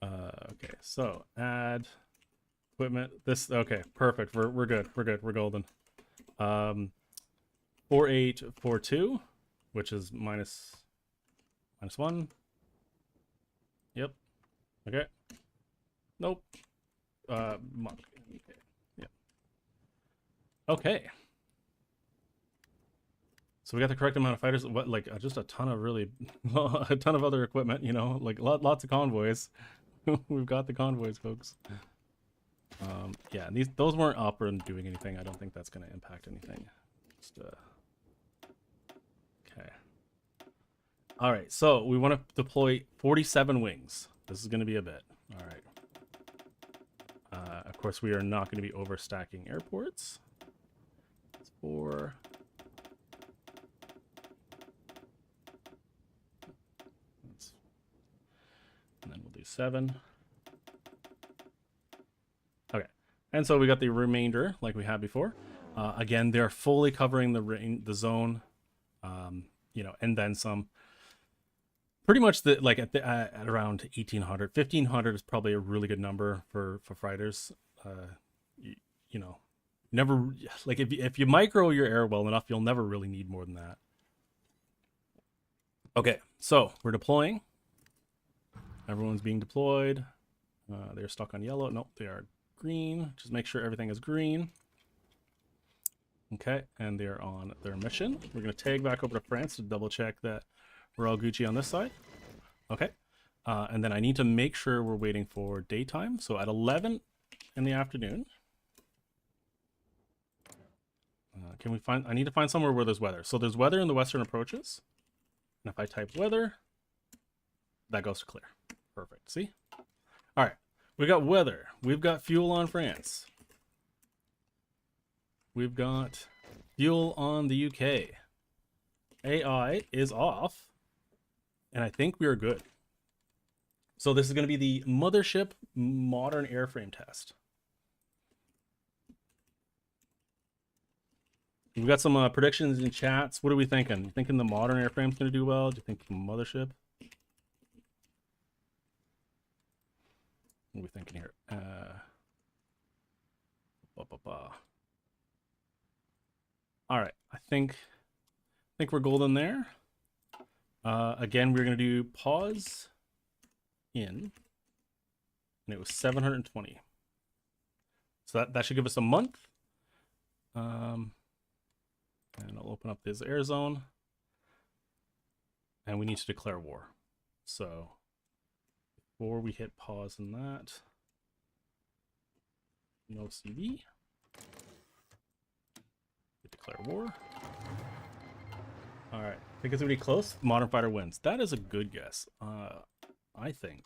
Okay, so add equipment. This okay, perfect. We're good. We're golden. 4842, which is minus 1. Yep. Okay. Nope. Muck. Okay. Yep. Okay. So we got the correct amount of fighters. What, like just a ton of really, a ton of other equipment. You know, like lots of convoys. We've got the convoys, folks. Yeah, those weren't up or doing anything. I don't think that's going to impact anything. Just okay. All right, so we want to deploy 47 wings. This is going to be a bit. All right. Of course, we are not going to be overstacking airports. That's 4. And then we'll do 7. Okay, and so we got the remainder like we had before. Again, they're fully covering the zone, you know, and then some. Pretty much at around 1,800, 1,500 is probably a really good number for fighters. you know, never, like if you micro your air well enough, you'll never really need more than that. Okay, so we're deploying. Everyone's being deployed. They're stuck on yellow. Nope, they are green. Just make sure everything is green. Okay, and they're on their mission. We're going to tag back over to France to double check that we're all Gucci on this side. Okay, and then I need to make sure we're waiting for daytime. So at 11 in the afternoon, can we find, I need to find somewhere where there's weather. So there's weather in the western approaches. And if I type weather, that goes to clear. Perfect, see? All right, we got weather. We've got fuel on France. We've got fuel on the UK. AI is off. And I think we are good. So this is going to be the Mothership modern airframe test. We've got some predictions in chats. What are we thinking? You thinking the modern airframe's going to do well? Do you think the Mothership? What are we thinking here? All right, I think we're golden there. Again, we're going to do pause in, and it was 720. So that should give us a month. And I'll open up this air zone, and we need to declare war. So before we hit pause in that, no CV. Declare war. All right, I think it's gonna be close. Modern fighter wins. That is a good guess. I think.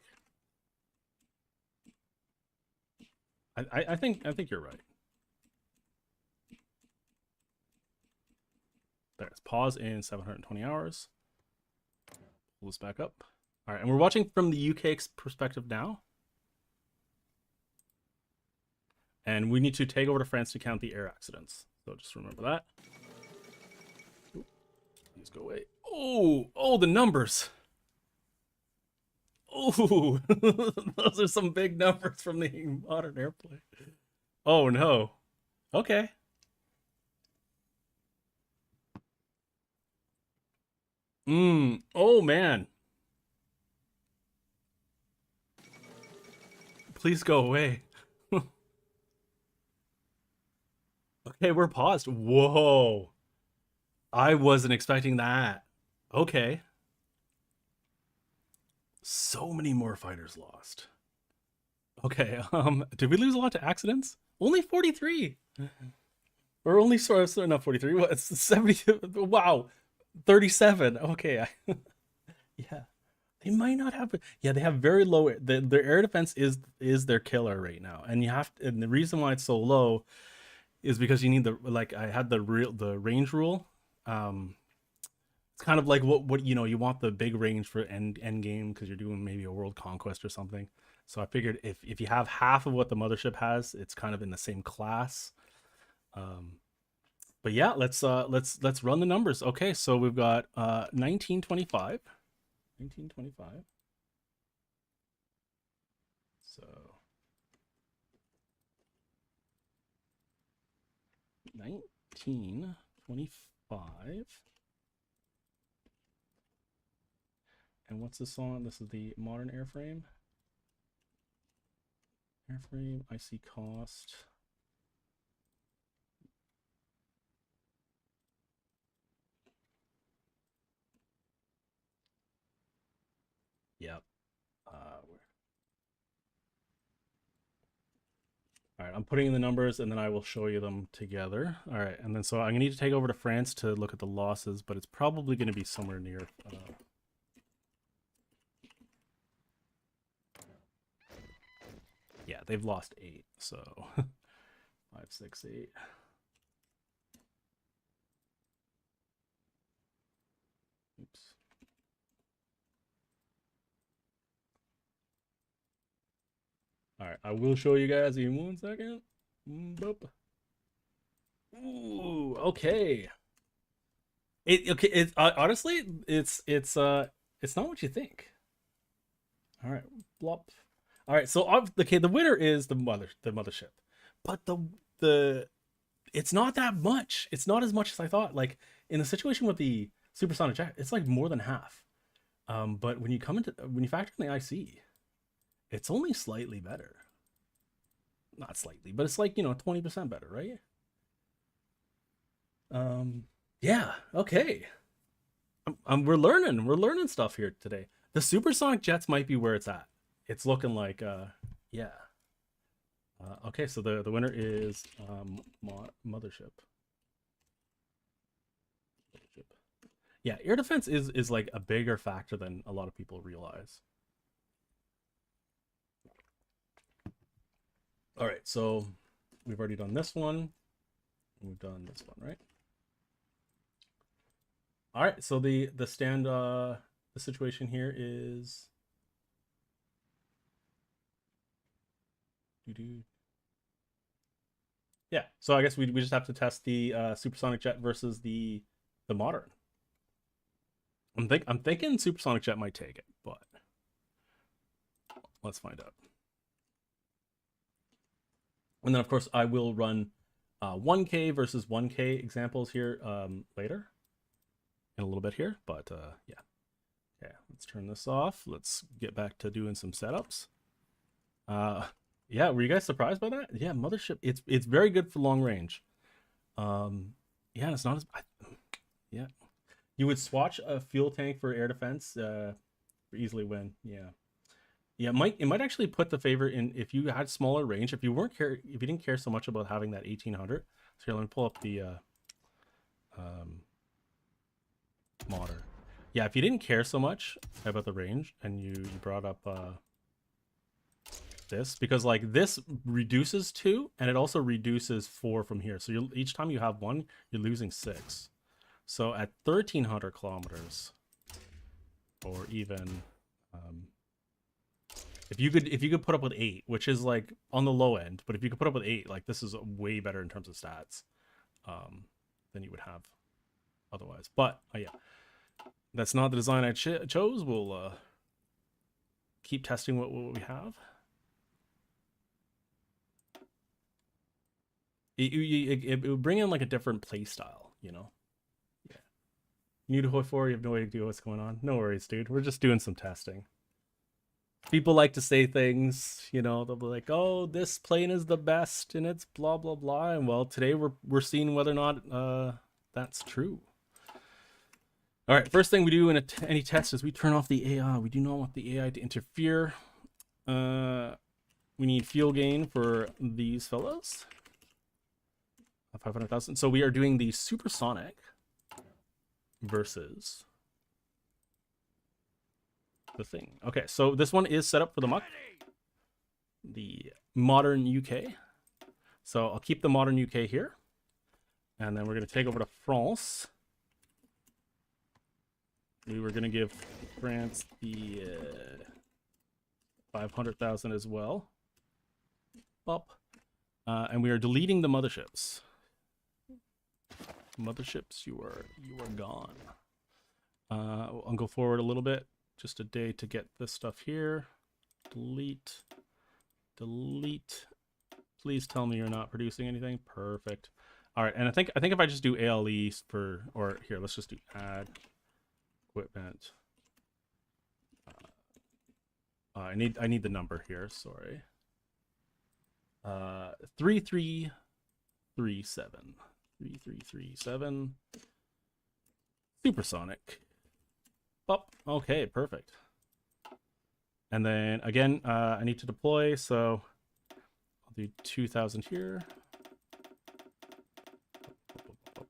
I think you're right. There's pause in 720 hours. Pull this back up. All right, and we're watching from the UK perspective now. And we need to take over to France to count the air accidents. So just remember that. Ooh, please go away. Oh, the numbers. Oh, those are some big numbers from the modern airplane. Oh no. Okay. Oh man. Please go away. Okay, we're paused. Whoa. I wasn't expecting that. Okay. So many more fighters lost. Okay, did we lose a lot to accidents? Only 43. Or only, sorry, not 43. What? It's 70. Wow. 37. Okay. Yeah. They might not have. Yeah, they have very low. Their air defense is their killer right now, and you have to, and the reason why it's so low is because you need the, like, I had the range rule. It's kind of like what you know, you want the big range for end game because you're doing maybe a world conquest or something. So I figured if you have half of what the Mothership has, it's kind of in the same class. But yeah, let's run the numbers. Okay, so we've got 1925. 1925. So 1925. And what's this on? This is the modern airframe. Airframe, IC cost. Yep. All right, I'm putting in the numbers and then I will show you them together. All right, and then so I'm gonna need to take over to France to look at the losses, but it's probably gonna be somewhere near. Yeah, they've lost 8, so 5, 6, 8. Oops. All right, I will show you guys in 1 second. Boop. Ooh, okay. It's honestly, it's not what you think. All right, blop. All right, so okay, the winner is the mothership, but it's not that much. It's not as much as I thought. Like in the situation with the supersonic jet, it's like more than half. But when you factor in the IC, it's only slightly better. Not slightly, but it's like, 20% better, right? Yeah, okay. We're learning stuff here today. The supersonic jets might be where it's at. It's looking like, yeah. Okay, so the winner is Mothership. Yeah, air defense is like a bigger factor than a lot of people realize. All right, so we've already done this one. We've done this one, right? All right, so the situation here is yeah. So I guess we just have to test the supersonic jet versus the modern. I'm thinking supersonic jet might take it, but let's find out. And then of course I will run 1K versus 1K examples here later in a little bit here, but yeah. Okay, let's turn this off. Let's get back to doing some setups. Yeah, were you guys surprised by that? Yeah, Mothership, it's very good for long range. Yeah, it's not as yeah. You would swatch a fuel tank for air defense, easily win. Yeah. Yeah, it might actually put the favor in if you had smaller range, if you didn't care so much about having that 1800. So here, let me pull up the modder. Yeah, if you didn't care so much about the range and you brought up this, because like this reduces 2 and it also reduces 4 from here. So each time you have 1, you're losing 6. So at 1300 kilometers, or even if you could put up with 8, which is like on the low end, but if you could put up with 8, like this is way better in terms of stats than you would have otherwise. But yeah, that's not the design I chose. We'll keep testing what we have. It would bring in like a different play style, Yeah. New to HOI4, you have no idea what's going on. No worries, dude. We're just doing some testing. People like to say things, they'll be like, oh, this plane is the best and it's blah blah blah, and well, today we're seeing whether or not that's true. All right, first thing we do in any test is we turn off the AI. We do not want the AI to interfere. We need fuel gain for these fellows. 500,000. So we are doing the supersonic versus the thing. Okay, so this one is set up for the muck, the modern UK. So I'll keep the modern UK here, and then we're going to take over to France. We were going to give France the 500,000 as well. Up. And we are deleting the motherships. Motherships, you are gone. I'll go forward a little bit. Just a day to get this stuff here. Delete. Please tell me you're not producing anything. Perfect. All right, and I think if I just do ALE or here, let's just do add equipment. I need the number here. Sorry. 3337. 3337. Supersonic. Oh, okay, perfect. And then again, I need to deploy, so I'll do 2000 here.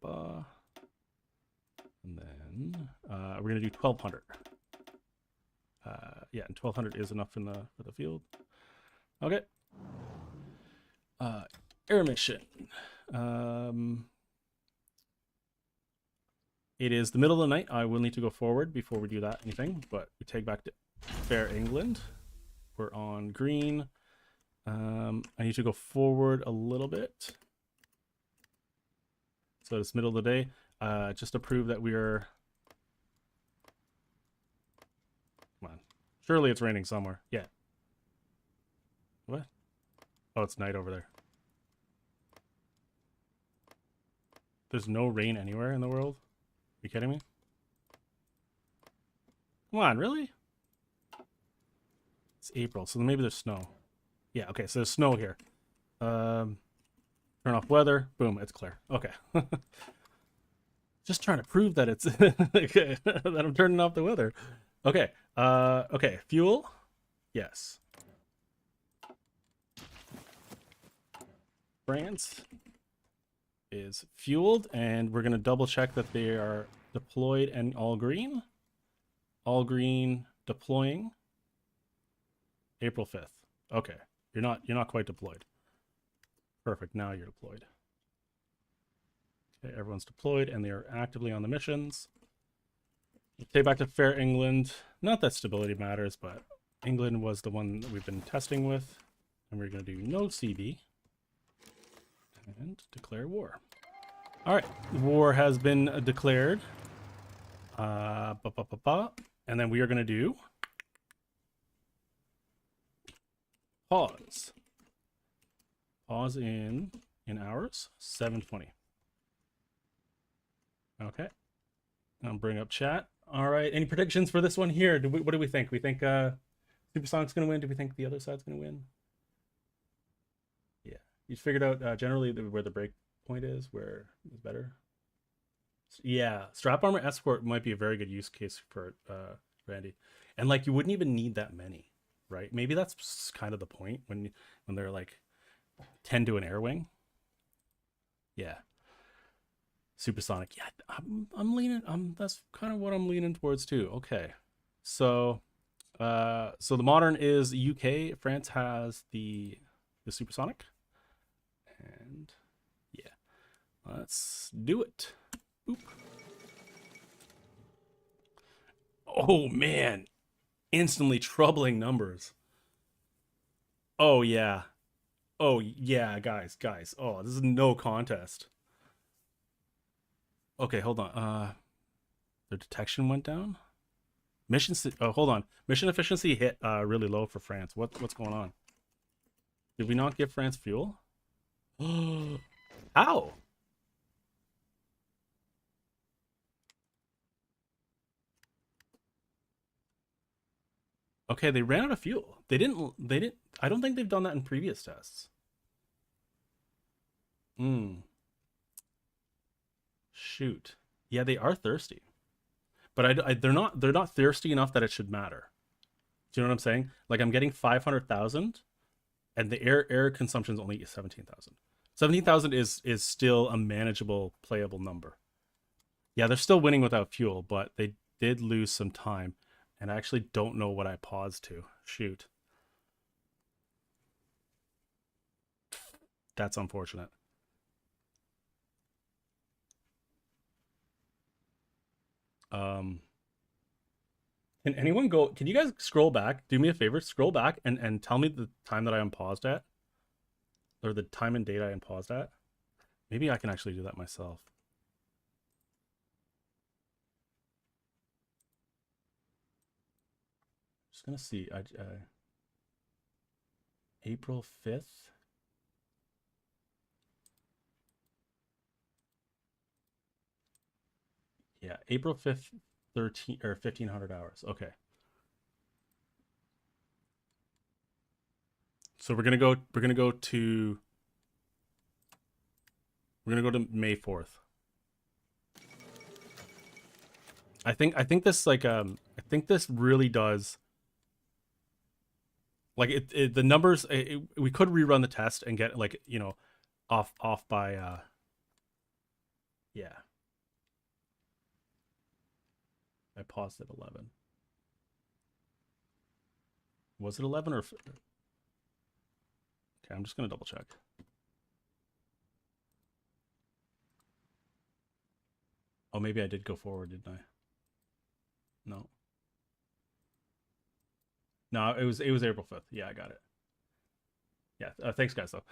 And then we're gonna do 1200. Yeah, and 1200 is enough for the field. Okay. Air mission. It is the middle of the night. I will need to go forward before we do anything, but we take back to Fair England. We're on green. I need to go forward a little bit. So it's middle of the day. Just to prove that we are... Come on. Surely it's raining somewhere. Yeah. What? Oh, it's night over there. there's no rain anywhere in the world? Are you kidding me? Come on, really? It's April, so maybe there's snow. Yeah, okay, so there's snow here. Turn off weather. Boom, it's clear. Okay. Just trying to prove that it's okay, that I'm turning off the weather. Okay. Okay, fuel. Yes. France is fueled, and we're going to double check that they are deployed and all green. All green deploying. April 5th. Okay. You're not quite deployed. Perfect. Now you're deployed. Okay, everyone's deployed and they are actively on the missions. Okay, back to Fair England. Not that stability matters, but England was the one that we've been testing with. And we're going to do no CB. And declare war. All right, war has been declared. And then we are going to do pause. Pause in hours, 7:20. Okay. I'll bring up chat. All right, any predictions for this one here? What do we think? We think Supersonic's going to win? Do we think the other side's going to win? Yeah. You figured out generally where the break point is, where it's better? Yeah, strap armor escort might be a very good use case for Randy. And like you wouldn't even need that many, right? Maybe that's kind of the point when they're like 10 to an air wing. Yeah. Supersonic. Yeah, I'm leaning that's kind of what I'm leaning towards too. Okay. So so the modern is UK, France has the Supersonic. And yeah. Let's do it. Boop. Oh man. Instantly troubling numbers. Oh yeah. Oh yeah, guys. Oh, this is no contest. Okay, hold on. Their detection went down. Hold on. Mission efficiency hit really low for France. What's going on? Did we not give France fuel? How? Okay, they ran out of fuel. They didn't I don't think they've done that in previous tests. Shoot. Yeah, they are thirsty. But they're not thirsty enough that it should matter. Do you know what I'm saying? Like I'm getting 500,000 and the air consumption is only 17,000. 17,000 is still a manageable playable number. Yeah, they're still winning without fuel, but they did lose some time. And I actually don't know what I paused to. Shoot. That's unfortunate. Can anyone go? Can you guys scroll back? Do me a favor, scroll back and tell me the time that I unpaused at, or the time and date I unpaused at. Maybe I can actually do that myself. Just gonna see. April 5th. Yeah, April 5th, 1500 hours. Okay. So we're gonna go to May 4th. I think this like I think this really does like the numbers we could rerun the test and get like, you know, off by yeah. I paused at 11. Was it 11 or okay, I'm just going to double check. Oh, maybe I did go forward, didn't I? No. No, it was April 5th. Yeah, I got it. Yeah, thanks guys though.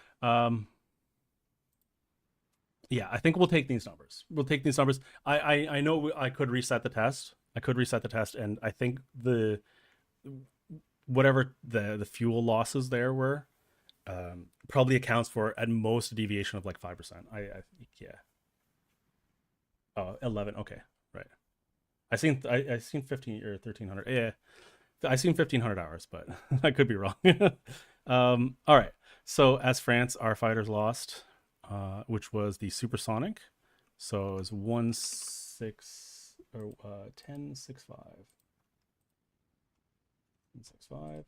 Yeah, I think we'll take these numbers. We'll take these numbers. I know I could reset the test. And I think whatever the fuel losses there were probably accounts for at most a deviation of like 5%. Yeah. Oh, 11. Okay, right. I seen 15 or 1300. Yeah, I seen 1500 hours, but I could be wrong. All right. So as France, our fighters lost, which was the Supersonic. So it was 1-6 or 10-6-5. 10-6-5.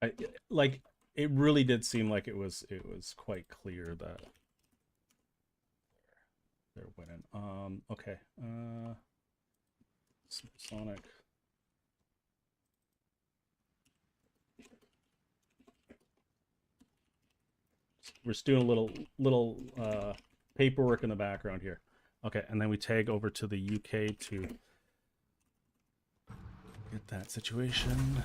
I like it really did seem like it was quite clear that they're winning. Okay. Supersonic. We're just doing a little paperwork in the background here. Okay, and then we tag over to the UK to get that situation.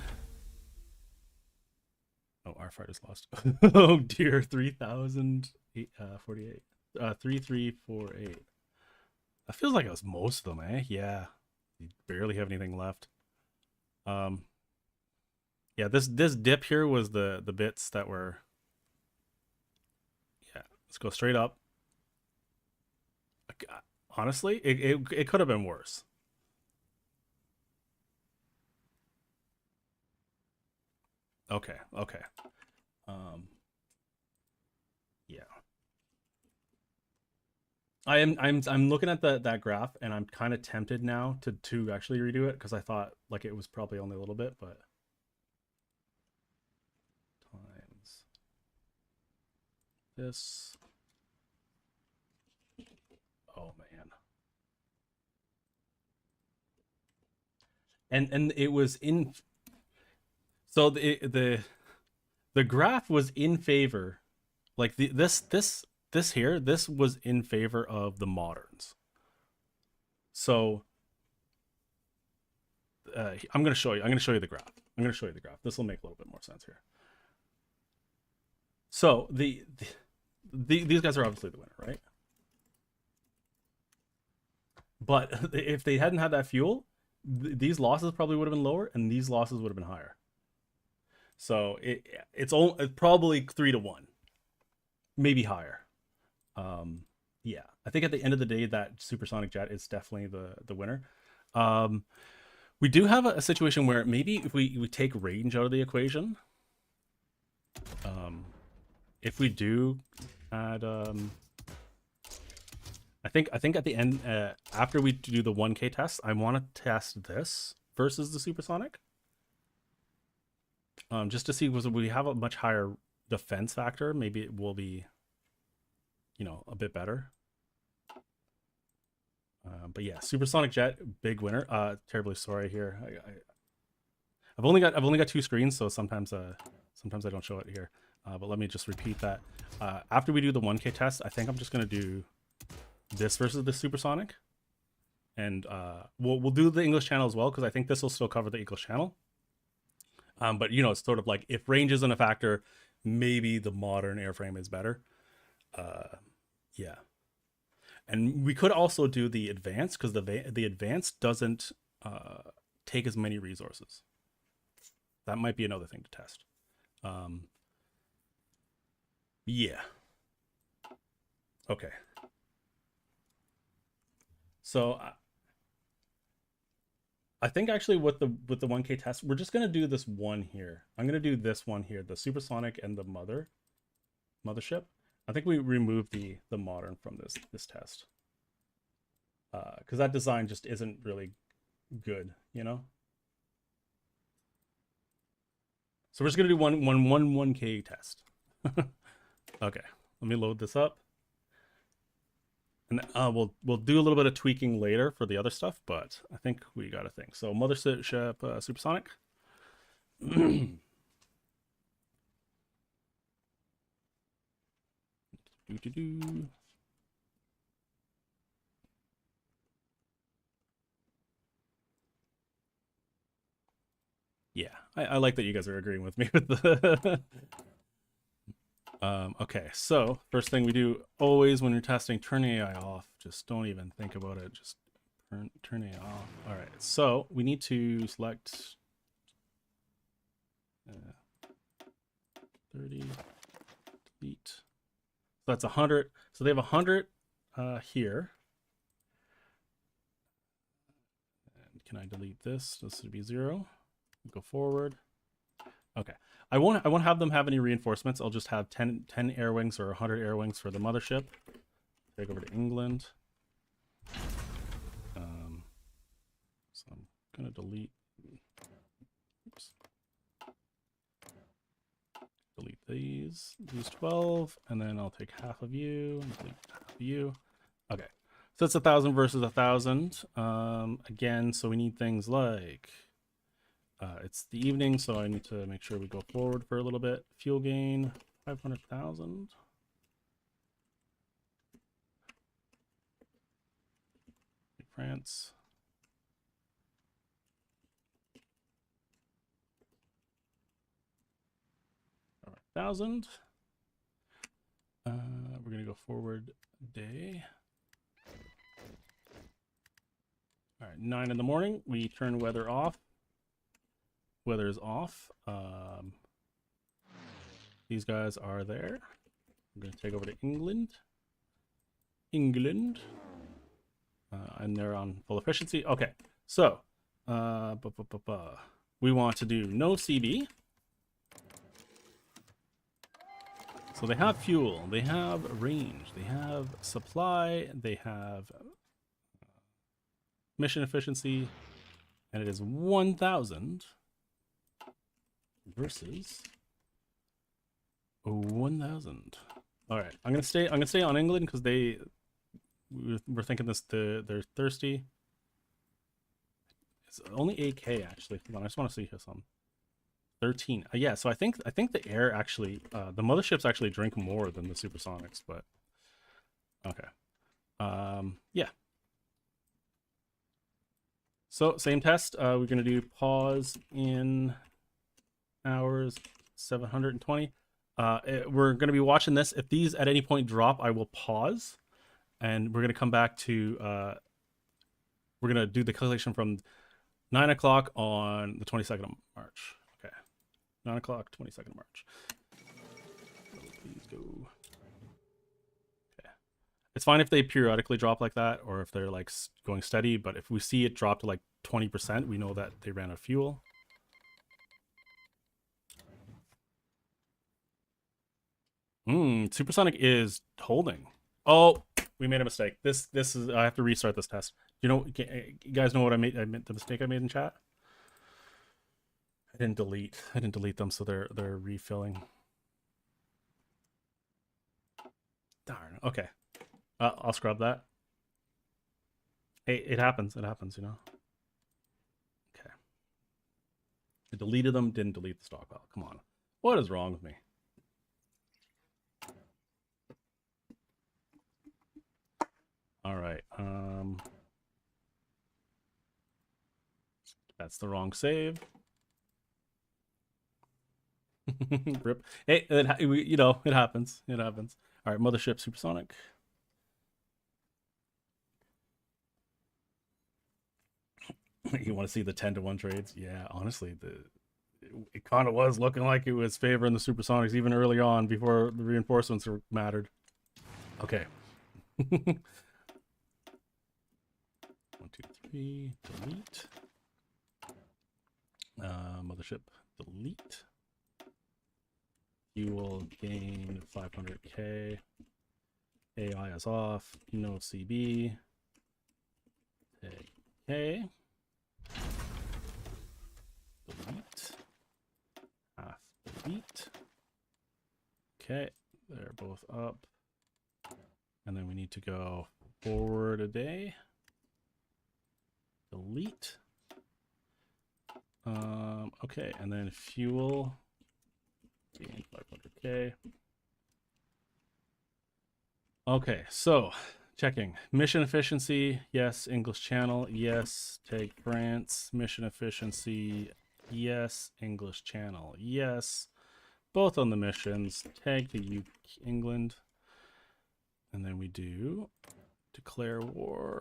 Oh, our fighters lost. Oh dear, 3,048. 3,348. That feels like it was most of them, eh? Yeah. You barely have anything left. Yeah, this dip here was the bits that were. Yeah, let's go straight up. Honestly, it could have been worse. Okay, okay. Yeah. I'm looking at that graph and I'm kind of tempted now to actually redo it because I thought like it was probably only a little bit, but times this. Oh man. And it was in so the graph was in favor like this here, this was in favor of the moderns. So I'm going to show you. I'm going to show you the graph. I'm going to show you the graph. This will make a little bit more sense here. So these guys are obviously the winner, right? But if they hadn't had that fuel, these losses probably would have been lower, and these losses would have been higher. So it's probably 3-1, maybe higher. Yeah, I think at the end of the day, that supersonic jet is definitely the winner. We do have a situation where maybe if we take range out of the equation, if we do add, I think at the end, after we do the 1K test, I want to test this versus the supersonic, just to see was we have a much higher defense factor. Maybe it will be, a bit better. But yeah, supersonic jet, big winner. Terribly sorry here. I've only got two screens, so sometimes I don't show it here. But let me just repeat that. After we do the 1K test, I think I'm just gonna do this versus the supersonic, and we'll do the English channel as well because I think this will still cover the English channel. But it's sort of like if range isn't a factor, maybe the modern airframe is better. Yeah. And we could also do the advanced because the advanced doesn't take as many resources. That might be another thing to test. Yeah. Okay. So I think actually with the 1K test, we're just gonna do this one here. I'm gonna do this one here, the supersonic and the mothership. I think we removed the modern from this test because that design just isn't really good, So we're just gonna do one 1K test. Okay, let me load this up, and we'll do a little bit of tweaking later for the other stuff, but I think we got a thing. So mothership supersonic. Yeah, I like that you guys are agreeing with me with the. Okay, so first thing we do always when you're testing, turn AI off. Just don't even think about it. Just Turn A off. All right, so we need to select 30, delete. So that's 100. So they have 100 here. And can I delete this? This would be 0. Go forward. Okay. I won't have them have any reinforcements. I'll just have 10 air wings or 100 air wings for the mothership. Take over to England. So I'm gonna delete. Oops. Delete these 12, and then I'll take half of you and delete half of you. Okay, so it's 1,000 versus 1,000. Again, so we need things like it's the evening, so I need to make sure we go forward for a little bit. Fuel gain 500,000. France. All right, 1,000. We're gonna go forward day. All right, 9 in the morning. We turn weather off. Weather is off. These guys are there. I'm gonna take over to England. And they're on full efficiency. Okay, so we want to do no CB. So they have fuel, they have range, they have supply, they have mission efficiency, and it is 1,000 versus 1,000. All right, I'm gonna stay on England because we're thinking they're thirsty. It's only 8K actually. Hold on, I just want to see here some. 13. Yeah, so I think the air actually the motherships actually drink more than the supersonics, but okay. Yeah. So same test. We're gonna do pause in hours 720. We're gonna be watching this. If these at any point drop, I will pause. And we're going to come back to, we're going to do the calculation from 9 o'clock on the 22nd of March. Okay. 9 o'clock, 22nd of March. Please go. Okay. It's fine if they periodically drop like that, or if they're like going steady, but if we see it drop to like 20%, we know that they ran out of fuel. Supersonic is holding. Oh, we made a mistake. This is, I have to restart this test. You guys know what I made the mistake I made in chat? I didn't delete them, so they're refilling. Darn. Okay. I'll scrub that. Hey, it happens, you know. Okay. I deleted them, didn't delete the stockpile. Come on. What is wrong with me? All right. That's the wrong save. Rip. Hey, it happens. It happens. All right, Mothership Supersonic. You want to see the 10-to-1 trades? Yeah, honestly, it kind of was looking like it was favoring the Supersonics even early on before the reinforcements mattered. Okay. 1, 2, 3, delete. Mothership, delete. You will gain 500k. AI is off. No CB. Okay. Delete. Half delete. Okay, they're both up. And then we need to go forward a day. Delete. Okay, and then fuel. Gain 500k. Okay, so checking mission efficiency. Yes. English channel. Yes. Take France. Mission efficiency. Yes. English channel. Yes. Both on the missions. Tag to England. And then we do declare war.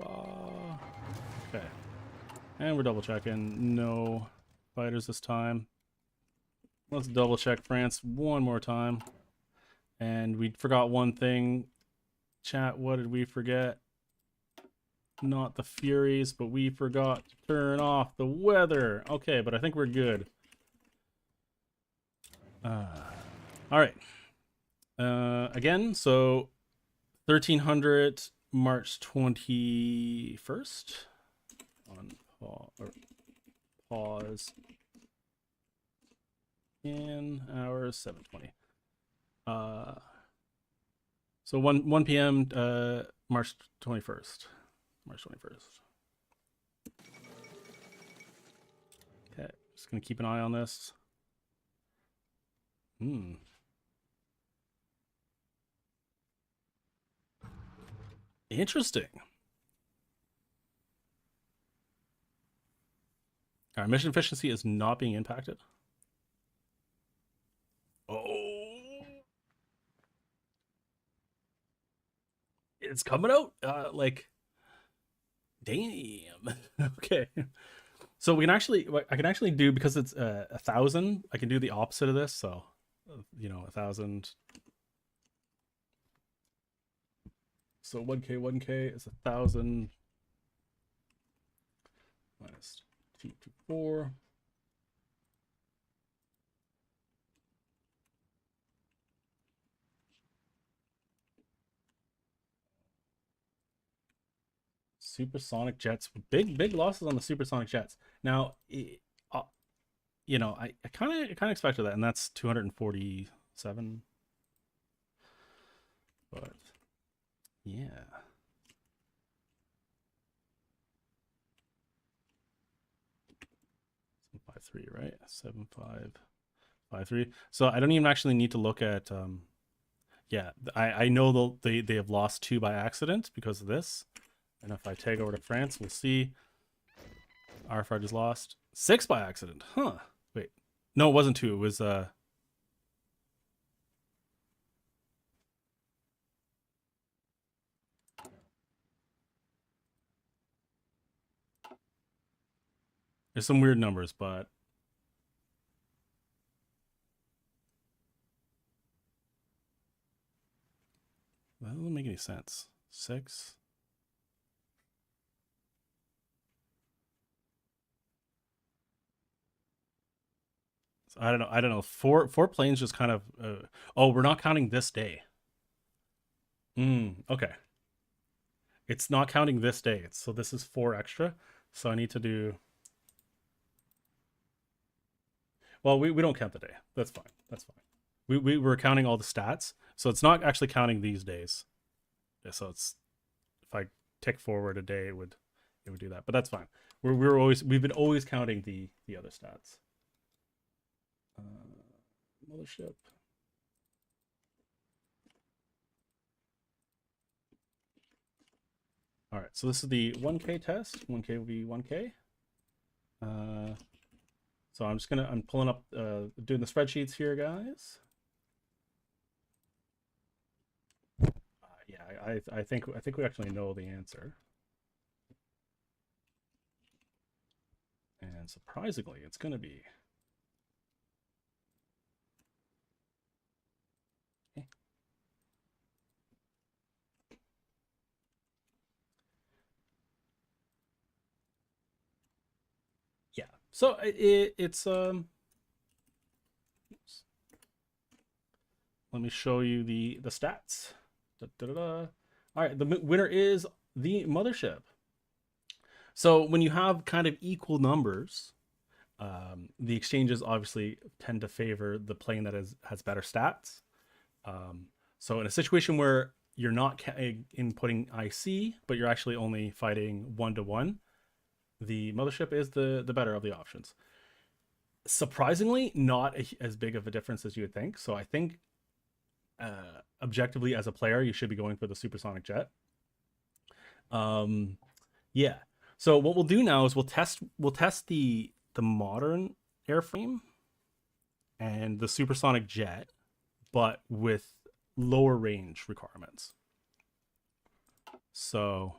Okay. And we're double checking. No fighters this time. Let's double check France one more time. And we forgot one thing. Chat, what did we forget? Not the Furies, but we forgot to turn off the weather. Okay, but I think we're good. All right. Again, so 1300 March 21st. On pause. In hours 7:20. So 1 p.m. March 21st. March 21st. Okay, just gonna keep an eye on this. Interesting. Our mission efficiency is not being impacted. Oh, it's coming out. Like, damn. Okay. So we can actually, I can actually do, because it's 1,000. I can do the opposite of this. So, you know, 1,000. So 1K is 1,000 minus 224. Supersonic jets, big losses on the supersonic jets. Now, you know, I kind of expected that, and that's 247. But yeah. 753, right? 7553. So I don't even actually need to look at yeah, I know they have lost 2 by accident because of this. And if I tag over to France, we'll see RFR just lost 6 by accident. Huh. Wait. No, it wasn't 2. It was there's some weird numbers, but that doesn't make any sense. 6. I don't know. I don't know. Four planes just kind of. Oh, we're not counting this day. Okay. It's not counting this day. So this is 4 extra. So I need to do. Well, we don't count the day. That's fine. That's fine. We're counting all the stats, so it's not actually counting these days. Yeah, so it's, if I tick forward a day, it would do that. But that's fine. We've been always counting the other stats. Mothership. All right, so this is the 1K test. 1K will be 1K. So I'm pulling up, doing the spreadsheets here, guys. Yeah, I think we actually know the answer. And surprisingly, it's going to be. Yeah. So it's oops. Let me show you the stats. Da, da, da, da. All right, the winner is the Mothership. So when you have kind of equal numbers, the exchanges obviously tend to favor the plane that has better stats. So in a situation where you're not inputting IC, but you're actually only fighting 1-to-1, the Mothership is the better of the options. Surprisingly, not as big of a difference as you would think. So I think objectively as a player, you should be going for the supersonic jet. Yeah. So what we'll do now is we'll test the modern airframe and the supersonic jet, but with lower range requirements. So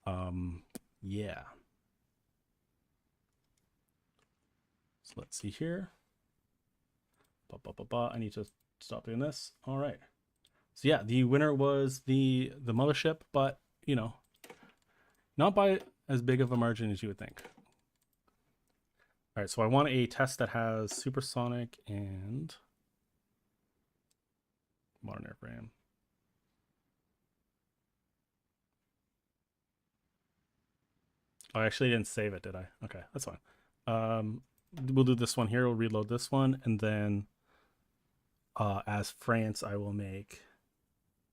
Yeah. So let's see here. I need to stop doing this. All right. So yeah, the winner was the Mothership, but you know, not by as big of a margin as you would think. All right, so I want a test that has Supersonic and modern airframe. Oh, I actually didn't save it, did I? Okay, that's fine. We'll do this one here. We'll reload this one, and then as France, I will make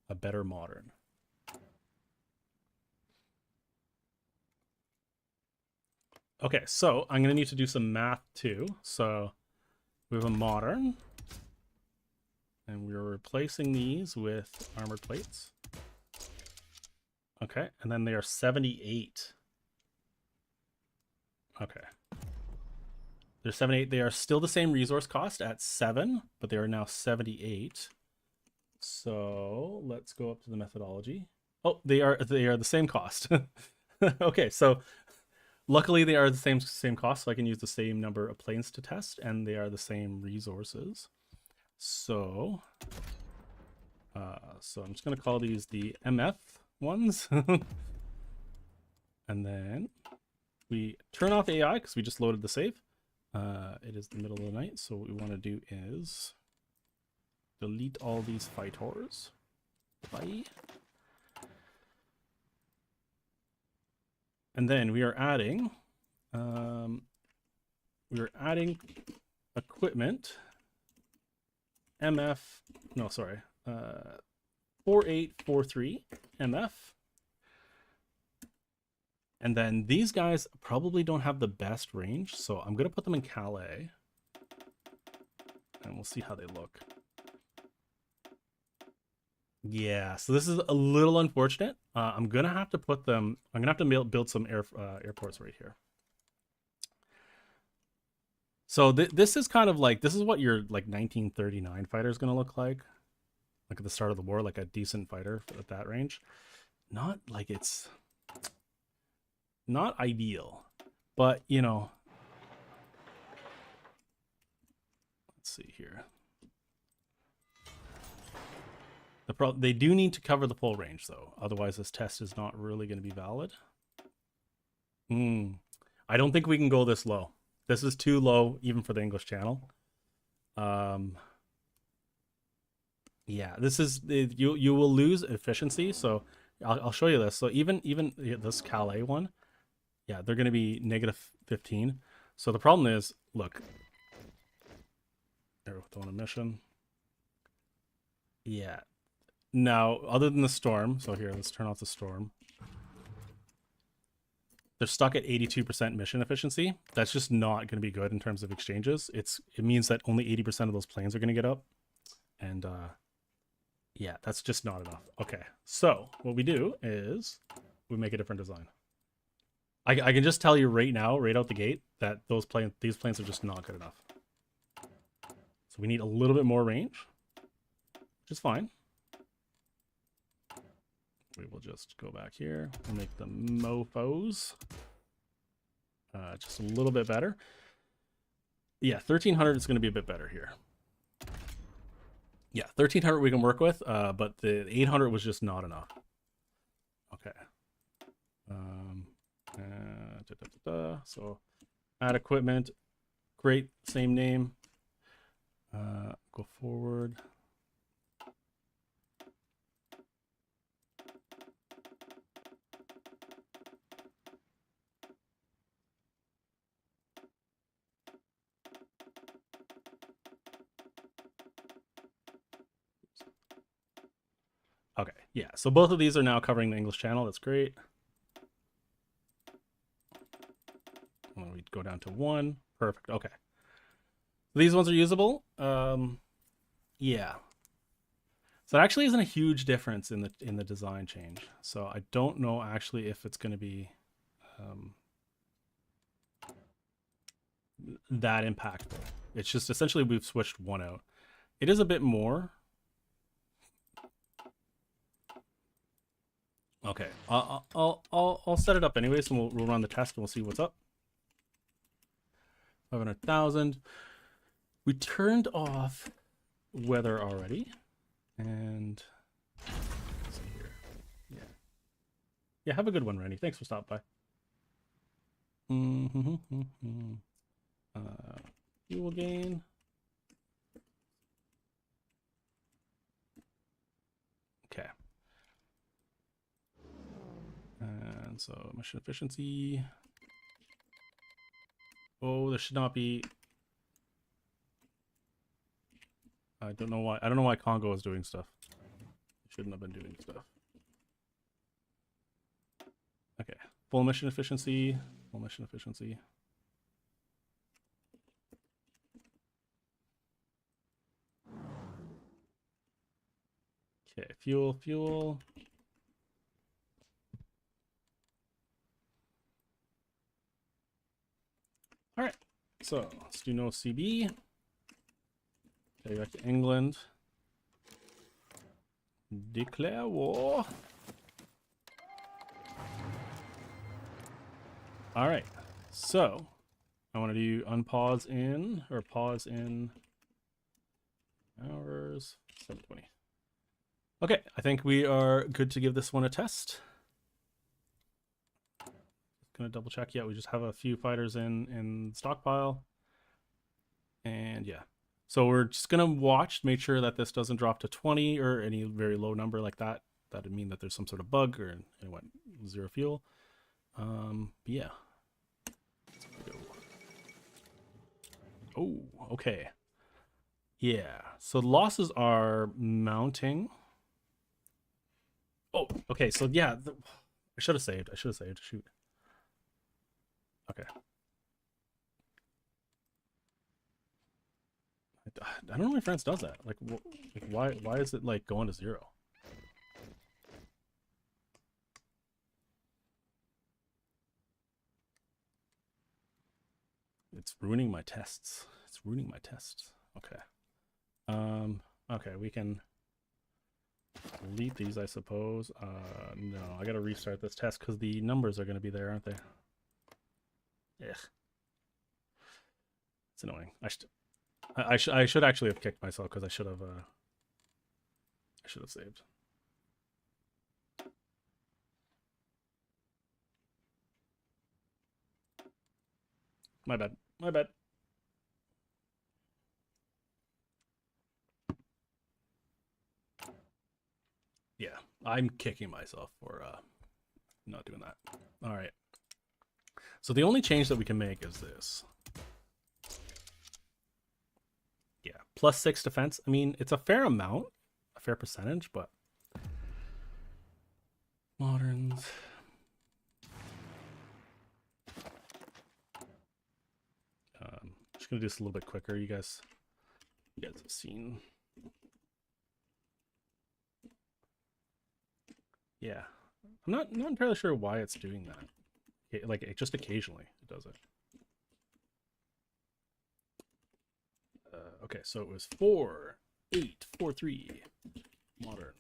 a better modern. Okay, so I'm gonna need to do some math too. So we have a modern, and we're replacing these with armored plates. Okay, and then they are 78. Okay. They're 78. They are still the same resource cost at 7, but they are now 78. So let's go up to the methodology. Oh, they are the same cost. Okay, so luckily they are the same cost, so I can use the same number of planes to test, and they are the same resources. So so I'm just gonna call these the MF ones. And then we turn off AI because we just loaded the save. It is the middle of the night, so what we want to do is delete all these fighters. Bye. And then we are adding equipment MF, no, sorry, 4843 MF. And then these guys probably don't have the best range, so I'm going to put them in Calais. And we'll see how they look. Yeah, so this is a little unfortunate. I'm going to have to put them... I'm going to have to build some airports right here. So this is kind of like... This is what your like 1939 fighter is going to look like at the start of the war, like a decent fighter at that range. Not like it's... Not ideal, but you know, let's see here. They do need to cover the full range though, otherwise this test is not really going to be valid. I don't think we can go this low. This is too low even for the English channel. Yeah, this is you will lose efficiency. So I'll show you this. So even this Calais one. Yeah, they're going to be -15. So the problem is, look. They're on a mission. Yeah. Now, other than the storm, so here, let's turn off the storm. They're stuck at 82% mission efficiency. That's just not going to be good in terms of exchanges. It means that only 80% of those planes are going to get up. And yeah, that's just not enough. Okay, so what we do is we make a different design. I can just tell you right now, right out the gate, that these planes are just not good enough. So we need a little bit more range, which is fine. We will just go back here and make the mofos just a little bit better. Yeah, 1300 is going to be a bit better here. Yeah, 1300 we can work with, but the 800 was just not enough. Okay. So add equipment, great, same name. Go forward. Okay, yeah, so both of these are now covering the English channel. That's great. And we go down to 1. Perfect. Okay. These ones are usable. Yeah. So it actually isn't a huge difference in the design change. So I don't know actually if it's going to be that impactful. It's just essentially we've switched one out. It is a bit more. Okay, I'll set it up anyways, and we'll run the test and we'll see what's up. 500,000. We turned off weather already, and let's see here. Yeah. Have a good one, Randy. Thanks for stopping by. Fuel gain. Okay. And so mission efficiency. Oh, there should not be. I don't know why. I don't know why Congo is doing stuff. It shouldn't have been doing stuff. Okay. Full mission efficiency. Full mission efficiency. Okay. Fuel. All right. So let's do no CB. Okay, back to England. Declare war. All right. So I want to do unpause in or pause in hours 7:20. Okay, I think we are good to give this one a test. Gonna double check. Yeah, we just have a few fighters in stockpile. And yeah. So we're just gonna watch, make sure that this doesn't drop to 20 or any very low number like that. That would mean that there's some sort of bug or what, 0 fuel. Yeah. Oh, okay. Yeah. So losses are mounting. Oh, okay. So yeah, I should have saved. Shoot. Okay. I don't know why France does that. Like why is it like going to 0? It's ruining my tests. Okay. Okay, we can delete these, I suppose. No, I gotta restart this test because the numbers are gonna be there, aren't they? Ugh. It's annoying. I should actually have kicked myself because I should have saved. My bad. Yeah, I'm kicking myself for not doing that. All right. So the only change that we can make is this. Yeah, +6 defense. I mean, it's a fair amount, a fair percentage, but moderns. Just gonna do this a little bit quicker. You guys have seen. Yeah, I'm not entirely sure why it's doing that. Like just occasionally it does it. Okay, so it was 4, 8, 4, 3, modern.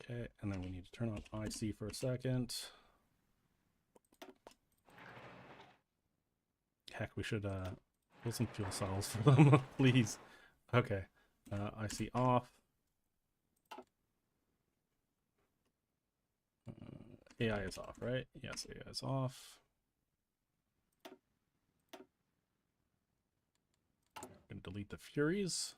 Okay, and then we need to turn on IC for a second. Heck, we should put some fuel cells for them, please. Okay, IC off. AI is off, right? Yes, AI is off. I'm gonna delete the Furies.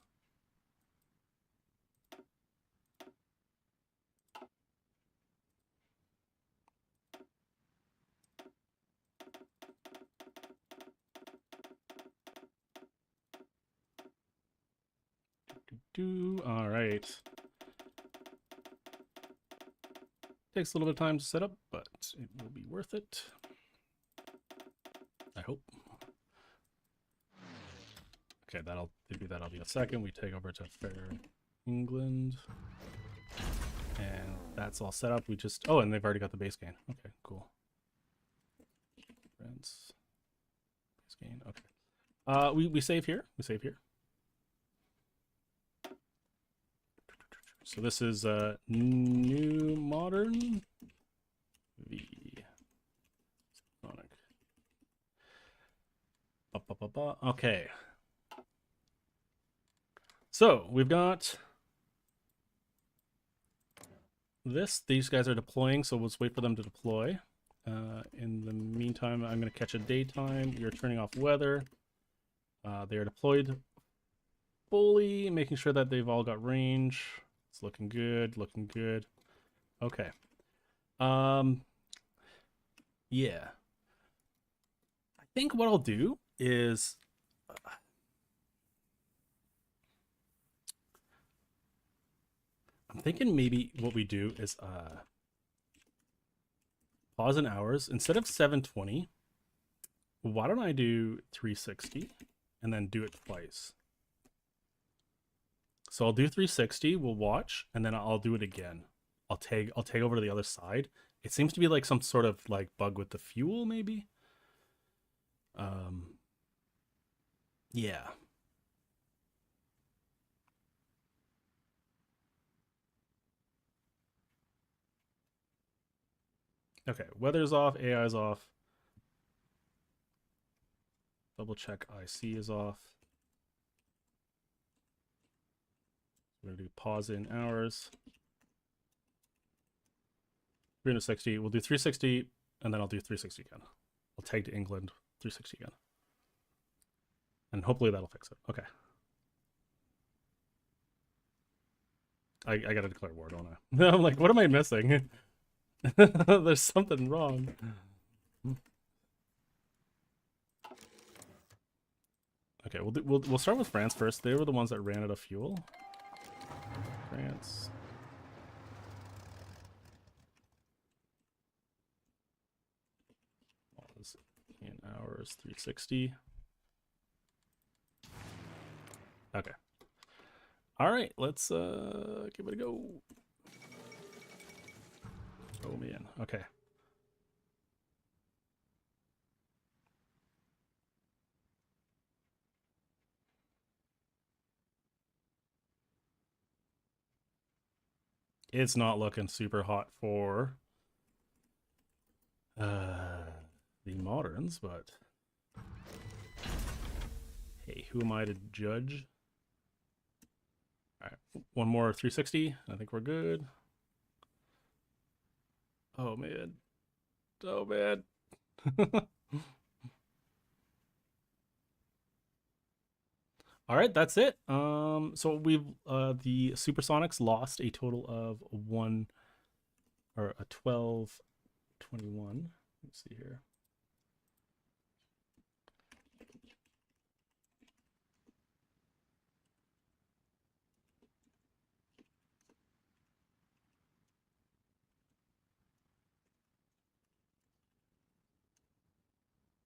All right. Takes a little bit of time to set up, but it will be worth it. I hope. Okay, that'll be a second. We take over to Fair England. And that's all set up. We just and they've already got the base gain. Okay, cool. Rents. Base gain. Okay. We save here. So this is new modern V Sonic. Okay. So we've got this. These guys are deploying, so let's wait for them to deploy. In the meantime, I'm going to catch a daytime. You're turning off weather. They are deployed fully, making sure that they've all got range. It's looking good, looking good. Okay. Yeah. I think what I'll do is I'm thinking maybe what we do is pause in hours. Instead of 720, why don't I do 360 and then do it twice? So I'll do 360, we'll watch, and then I'll do it again. I'll tag over to the other side. It seems to be like some sort of like bug with the fuel, maybe. Yeah. Okay, weather's off, AI's off. Double check IC is off. We're gonna do pause in hours. 360. We'll do 360, and then I'll do 360 again. I'll tag to England 360 again. And hopefully that'll fix it. Okay. I gotta declare war, don't I? I'm like, what am I missing? There's something wrong. Okay, we'll start with France first. They were the ones that ran out of fuel. France. In hours 360. Okay. All right, let's give it a go. Oh man. Okay. It's not looking super hot for the moderns, but hey, who am I to judge? All right, one more 360. I think we're good. Oh man. Oh man. All right, that's it. So we've the Supersonics lost a total of 1221. Let's see here.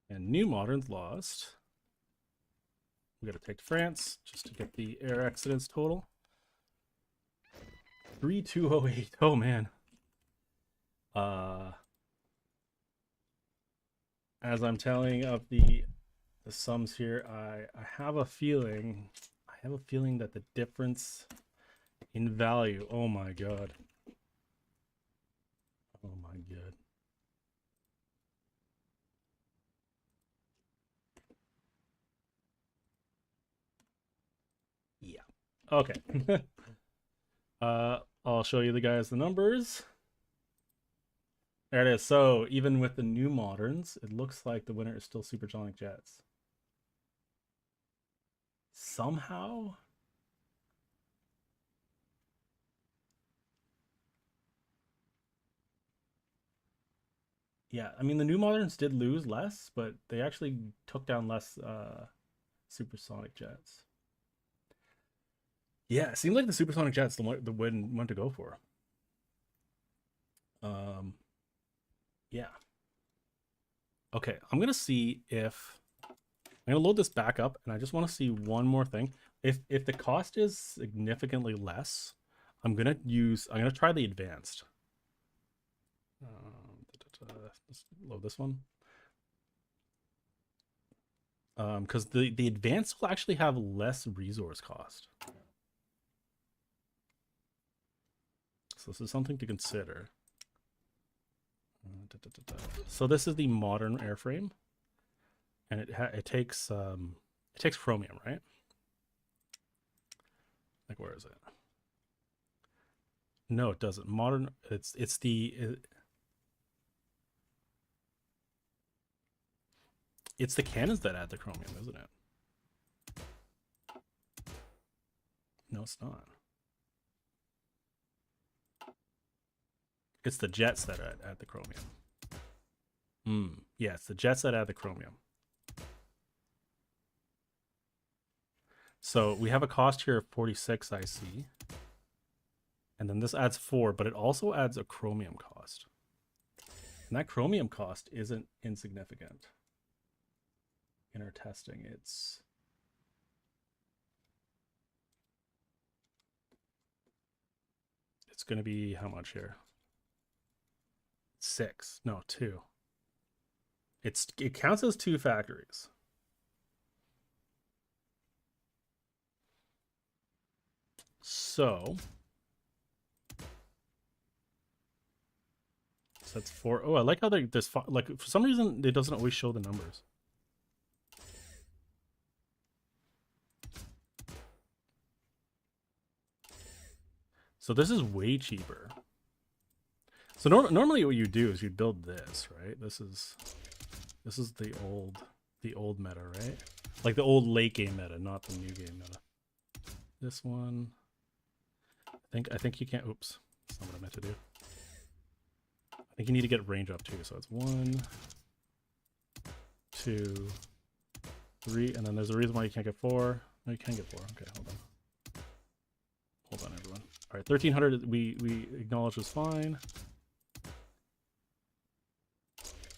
And New Moderns lost. We got to take France just to get the air accidents total. 3208. Oh man. As I'm telling of the sums here, I have a feeling that the difference in value. Oh my god. Oh my god. Yeah. Okay. I'll show you the guys the numbers. There it is. So even with the new moderns, it looks like the winner is still Supersonic Jets. Somehow. Yeah, I mean the new moderns did lose less, but they actually took down less Supersonic Jets. Yeah, it seems like the Supersonic Jets the one to go for. Yeah. Okay, I'm gonna see if I'm gonna load this back up, and I just want to see one more thing. If the cost is significantly less, I'm gonna try the advanced. Let's load this one. Because the advanced will actually have less resource cost. So this is something to consider. So this is the modern airframe, and it takes chromium, right? Like, where is it? No, it doesn't. Modern, it's the cannons that add the chromium, isn't it? No, it's not. It's the jets that add the chromium. Yeah, it's the jets that add the chromium. So we have a cost here of 46 IC. And then this adds 4, but it also adds a chromium cost. And that chromium cost isn't insignificant. In our testing, it's going to be how much here? 6. No, 2. It counts as 2 factories. So that's 4. Oh, I like how this, like, for some reason it doesn't always show the numbers. So this is way cheaper. So normally what you do is you build this, right? This is the old meta, right? Like the old late game meta, not the new game meta. This one, I think you can't. Oops, that's not what I meant to do. I think you need to get range up too. So it's 1, 2, 3, and then there's a reason why you can't get 4. No, you can get 4. Okay, hold on, everyone. All right, 1300 we acknowledge was fine.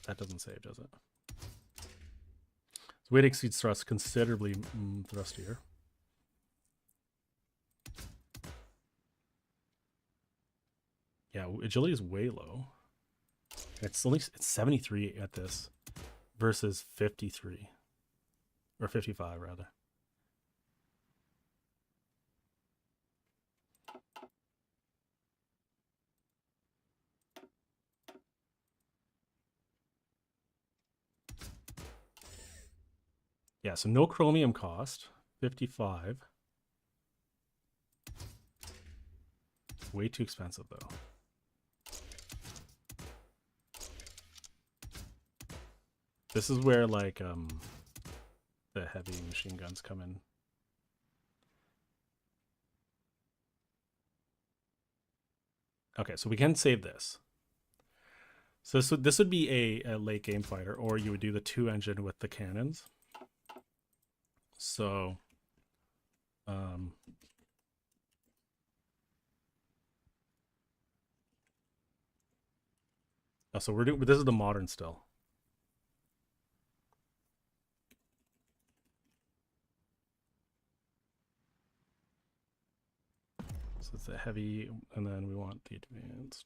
That doesn't save, does it? So weight exceeds thrust considerably thrustier. Yeah, agility is way low. It's 73 at this versus 53 or 55 rather. Yeah, so no chromium cost, 55. Way too expensive though. This is where like the heavy machine guns come in. Okay, so we can save this. So this would be a late game fighter, or you would do the 2 engine with the cannons. So so we're doing, this is the modern still. So it's the heavy, and then we want the advanced.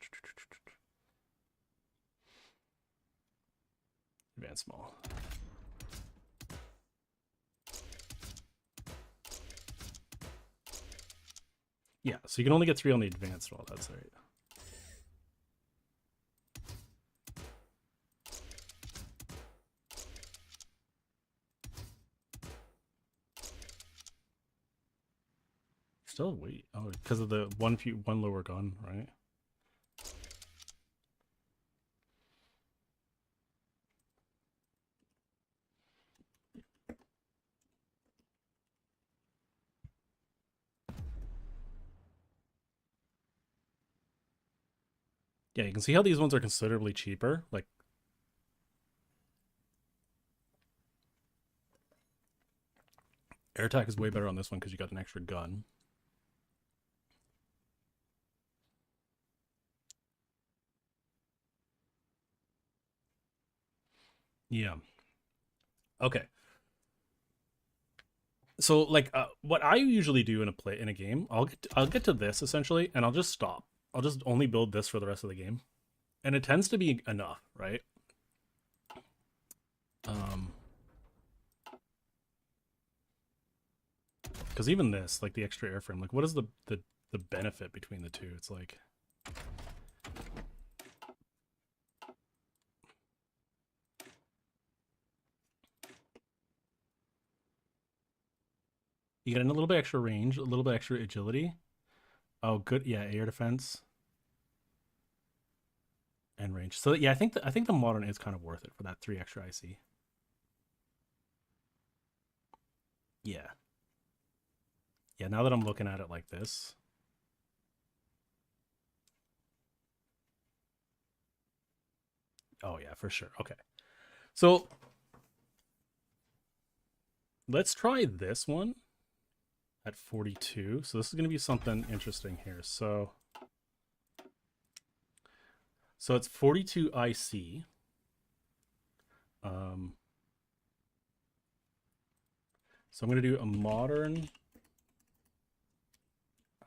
Advanced small. Yeah, so you can only get 3 on the advanced roll, that's right. Still wait. Oh, because of the one lower gun, right? Yeah, you can see how these ones are considerably cheaper. Like, air attack is way better on this one because you got an extra gun. Yeah. Okay. So like what I usually do in a game, I'll get to this essentially, and I'll just stop. I'll just only build this for the rest of the game, and it tends to be enough, right? Because even this, like the extra airframe, like what is the benefit between the two? It's like You get a little bit extra range, a little bit extra agility. Oh, good. Yeah, air defense and range. So yeah, I think the modern is kind of worth it for that 3 extra IC. Yeah. Yeah, now that I'm looking at it like this. Oh yeah, for sure. Okay. So let's try this one at 42. So this is going to be something interesting here. So it's 42 IC. So I'm going to do a modern.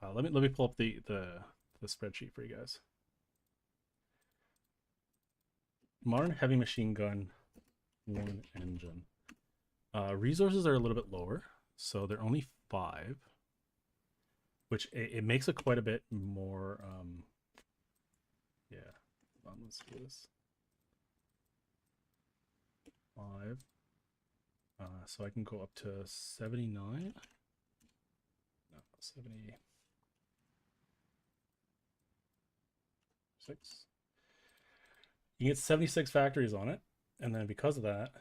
Let me pull up the spreadsheet for you guys. Modern heavy machine gun, 1 engine. Resources are a little bit lower, so they're only 5, which it makes it quite a bit more. Yeah, let's do this. 5. So I can go up to 79. No, 76. You get 76 factories on it, and then because of that,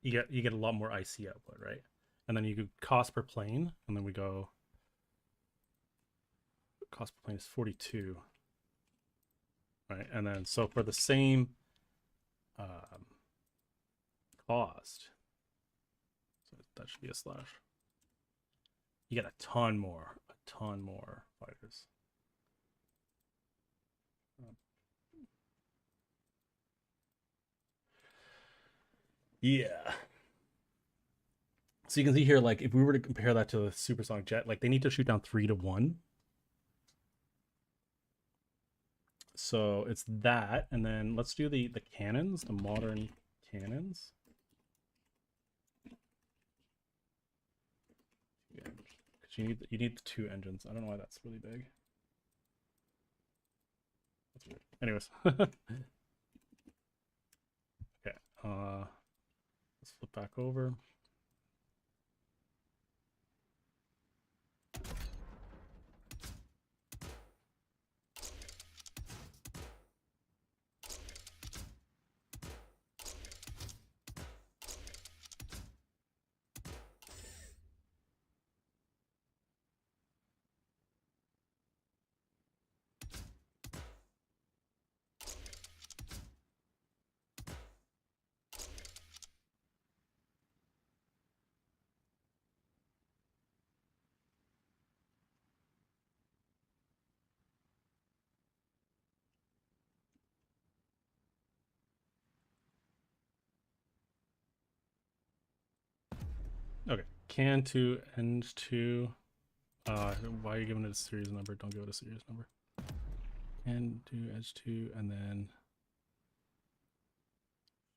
you get a lot more IC output, right? And then you go cost per plane, and then we go cost per plane is 42, right? And then so for the same cost, so that should be a slash. You get a ton more fighters. Yeah. So you can see here, like, if we were to compare that to the supersonic jet, like, they need to shoot down 3 to 1. So it's that, and then let's do the cannons, the modern cannons. Yeah, because you need the 2 engines. I don't know why that's really big. That's weird. Anyways. Okay. Let's flip back over. Okay. Can 2, end 2. Why are you giving it a series number? Don't give it a series number. Can 2, edge 2, and then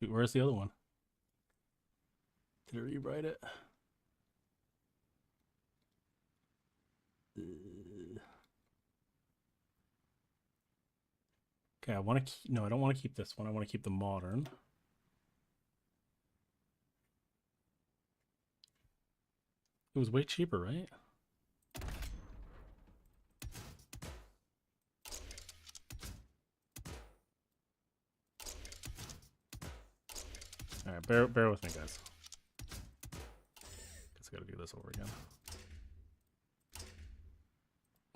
where's the other one? Did I rewrite it? Okay, I want to keep. No, I don't want to keep this one. I want to keep the modern. It was way cheaper, right? All right, bear with me, guys. Guess I got to do this over again.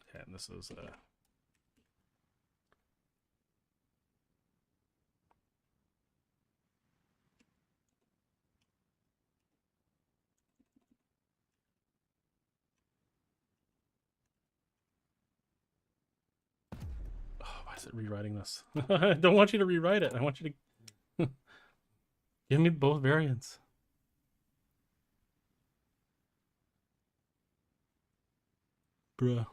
Okay, and this is why is it rewriting this? I don't want you to rewrite it. I want you to give me both variants. Bruh.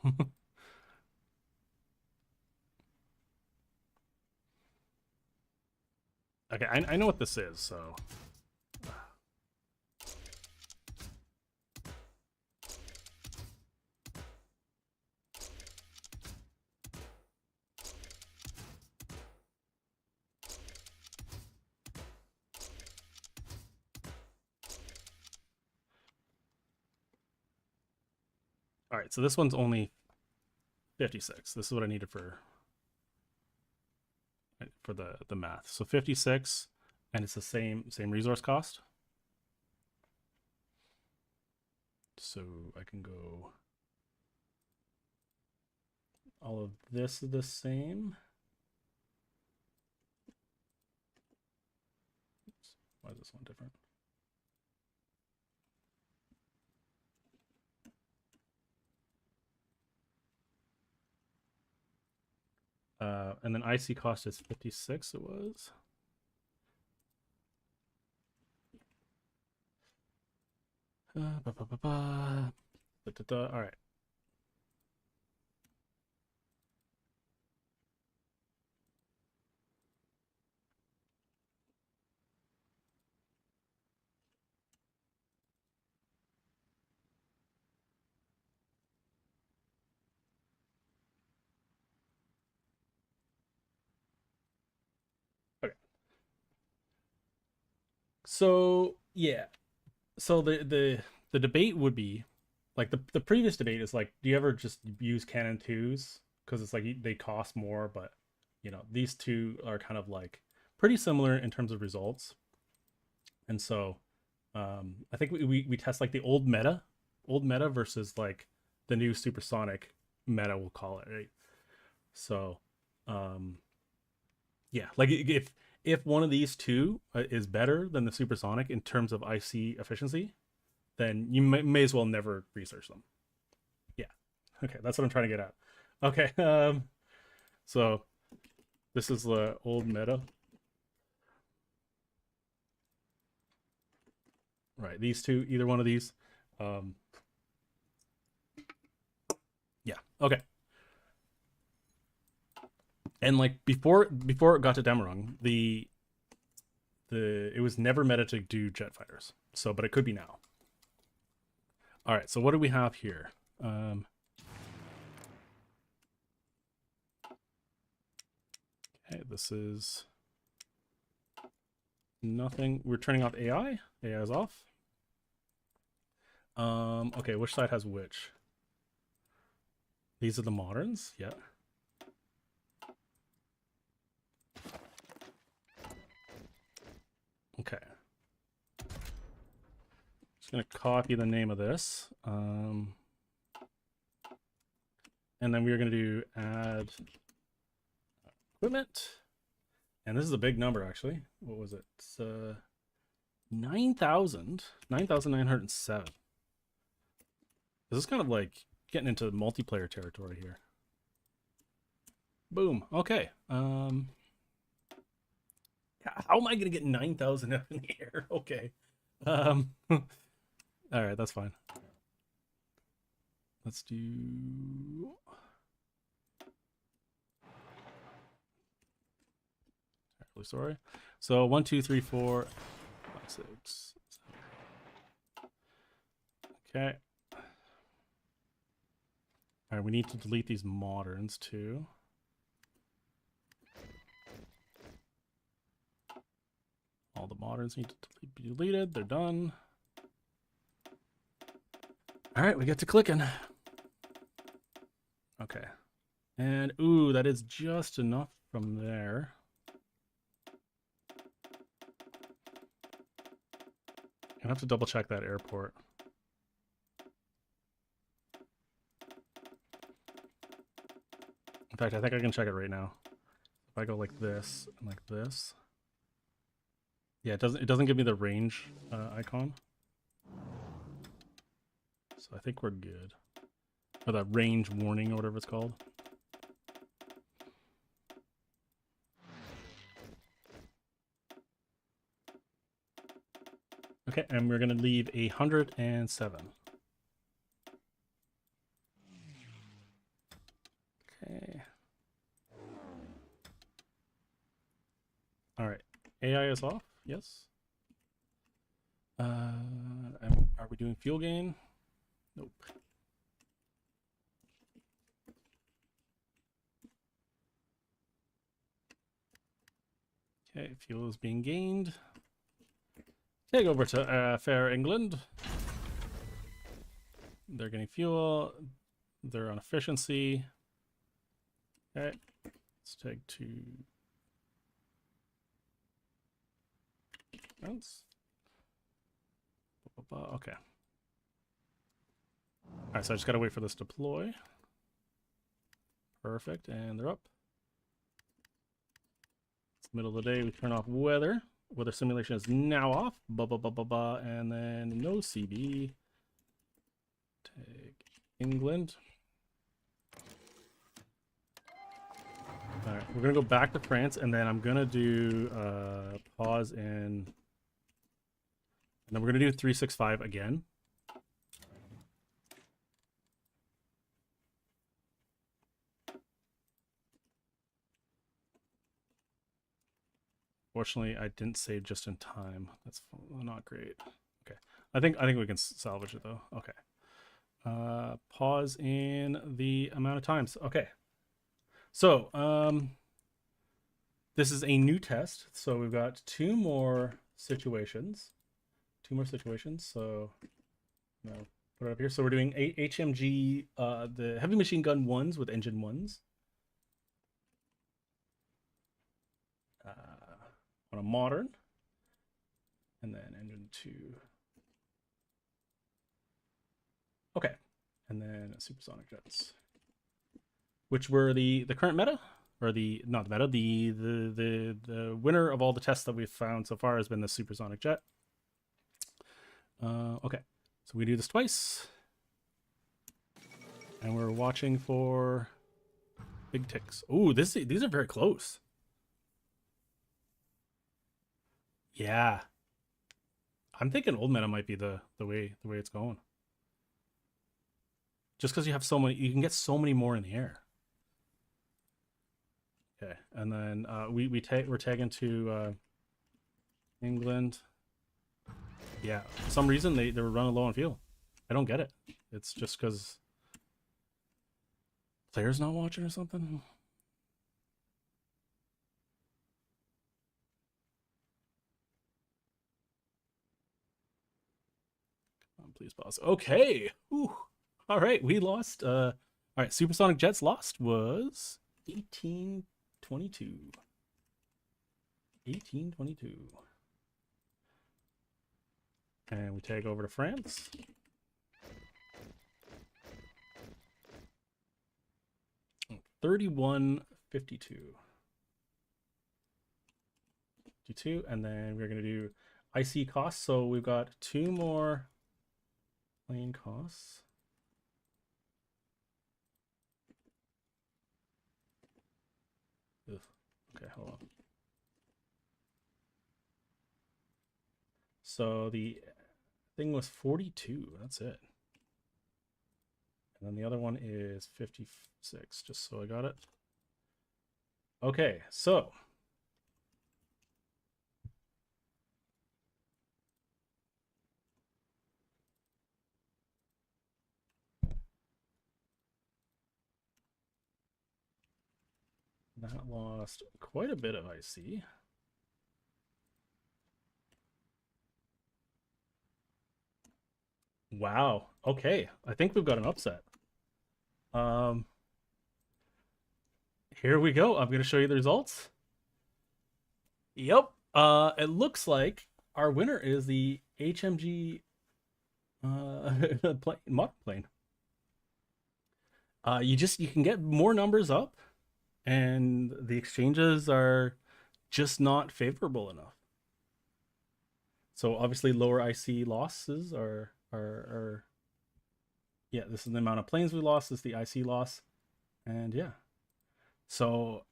Okay, I know what this is, so. All right, so this one's only 56. This is what I needed for the math. So 56, and it's the same resource cost. So I can go, all of this is the same. Oops, why is this one different? And then IC cost is 56, it was. All right. Okay. So yeah. So the debate would be like the previous debate is like, do you ever just use Canon 2s? Because it's like they cost more, but you know, these two are kind of like pretty similar in terms of results. And so I think we test like the old meta versus like the new Supersonic meta, we'll call it, right? So yeah, like if one of these two is better than the Supersonic in terms of IC efficiency, then you may as well never research them. Yeah. Okay, that's what I'm trying to get at. Okay. So this is the old meta. Right, these two, either one of these. Yeah. Okay. And like before it got to Demerung, it was never meta to do jet fighters. So, but it could be now. All right. So what do we have here? Okay, this is nothing. We're turning off AI. AI is off. Okay, which side has which? These are the moderns. Yeah. Okay. Just gonna copy the name of this. And then we're gonna do add equipment. And this is a big number actually. What was it? It's 9,907. This is kind of like getting into multiplayer territory here. Boom. Okay. How am I gonna get 9,000 up in the air? Okay. All right, that's fine. Let's do. Terribly sorry. So 1, 2, 3, 4, 5, 6, 7. Okay. All right, we need to delete these moderns too. All the moderns need to be deleted. They're done. All right, we get to clicking. Okay. And ooh, that is just enough from there. I have to double check that airport. In fact, I think I can check it right now. If I go like this and like this. Yeah, it doesn't give me the range icon. So I think we're good. Or the range warning or whatever it's called. Okay, and we're gonna leave 107. Okay. All right, AI is off. Yes. Are we doing fuel gain? Nope. Okay, fuel is being gained. Take over to Fair England. They're getting fuel. They're on efficiency. Okay, let's take 2. Okay. All right, so I just gotta wait for this to deploy. Perfect, and they're up. It's the middle of the day. We turn off weather. Weather simulation is now off. And then no CB. Take England. All right, we're gonna go back to France, and then I'm gonna do pause in, and then we're gonna do 365 again. Fortunately, I didn't save just in time. That's not great. Okay, I think we can salvage it though. Okay. Pause in the amount of times. Okay. So, this is a new test. So we've got 2 more situations. 2 more situations. So, no, put it up here. So we're doing HMG, the heavy machine gun 1s with engine 1s. On a modern, and then engine 2. Okay, and then supersonic jets, which were the current meta, or the not the meta, the winner of all the tests that we've found so far has been the supersonic jet. Okay, so we do this twice, and we're watching for big ticks. Ooh, these are very close. Yeah, I'm thinking old meta might be the way it's going. Just because you have so many, you can get so many more in the air. Okay, and then we're tagging to England. Yeah, for some reason they were running low on fuel. I don't get it. It's just because players not watching or something. Please pause. Okay. Ooh. All right, we lost. All right, supersonic jets lost was 1822. 1822. And we tag over to France. $31.52. And then we're going to do IC costs. So we've got 2 more plane costs. Ugh. Okay, hold on. So the thing was 42. That's it. And then the other one is 56, just so I got it. Okay, so that lost quite a bit of IC. Wow. Okay, I think we've got an upset. Here we go. I'm going to show you the results. Yep. It looks like our winner is the HMG model plane. You can get more numbers up, and the exchanges are just not favorable enough. So obviously lower IC losses are yeah, this is the amount of planes we lost, this is the IC loss. And yeah. So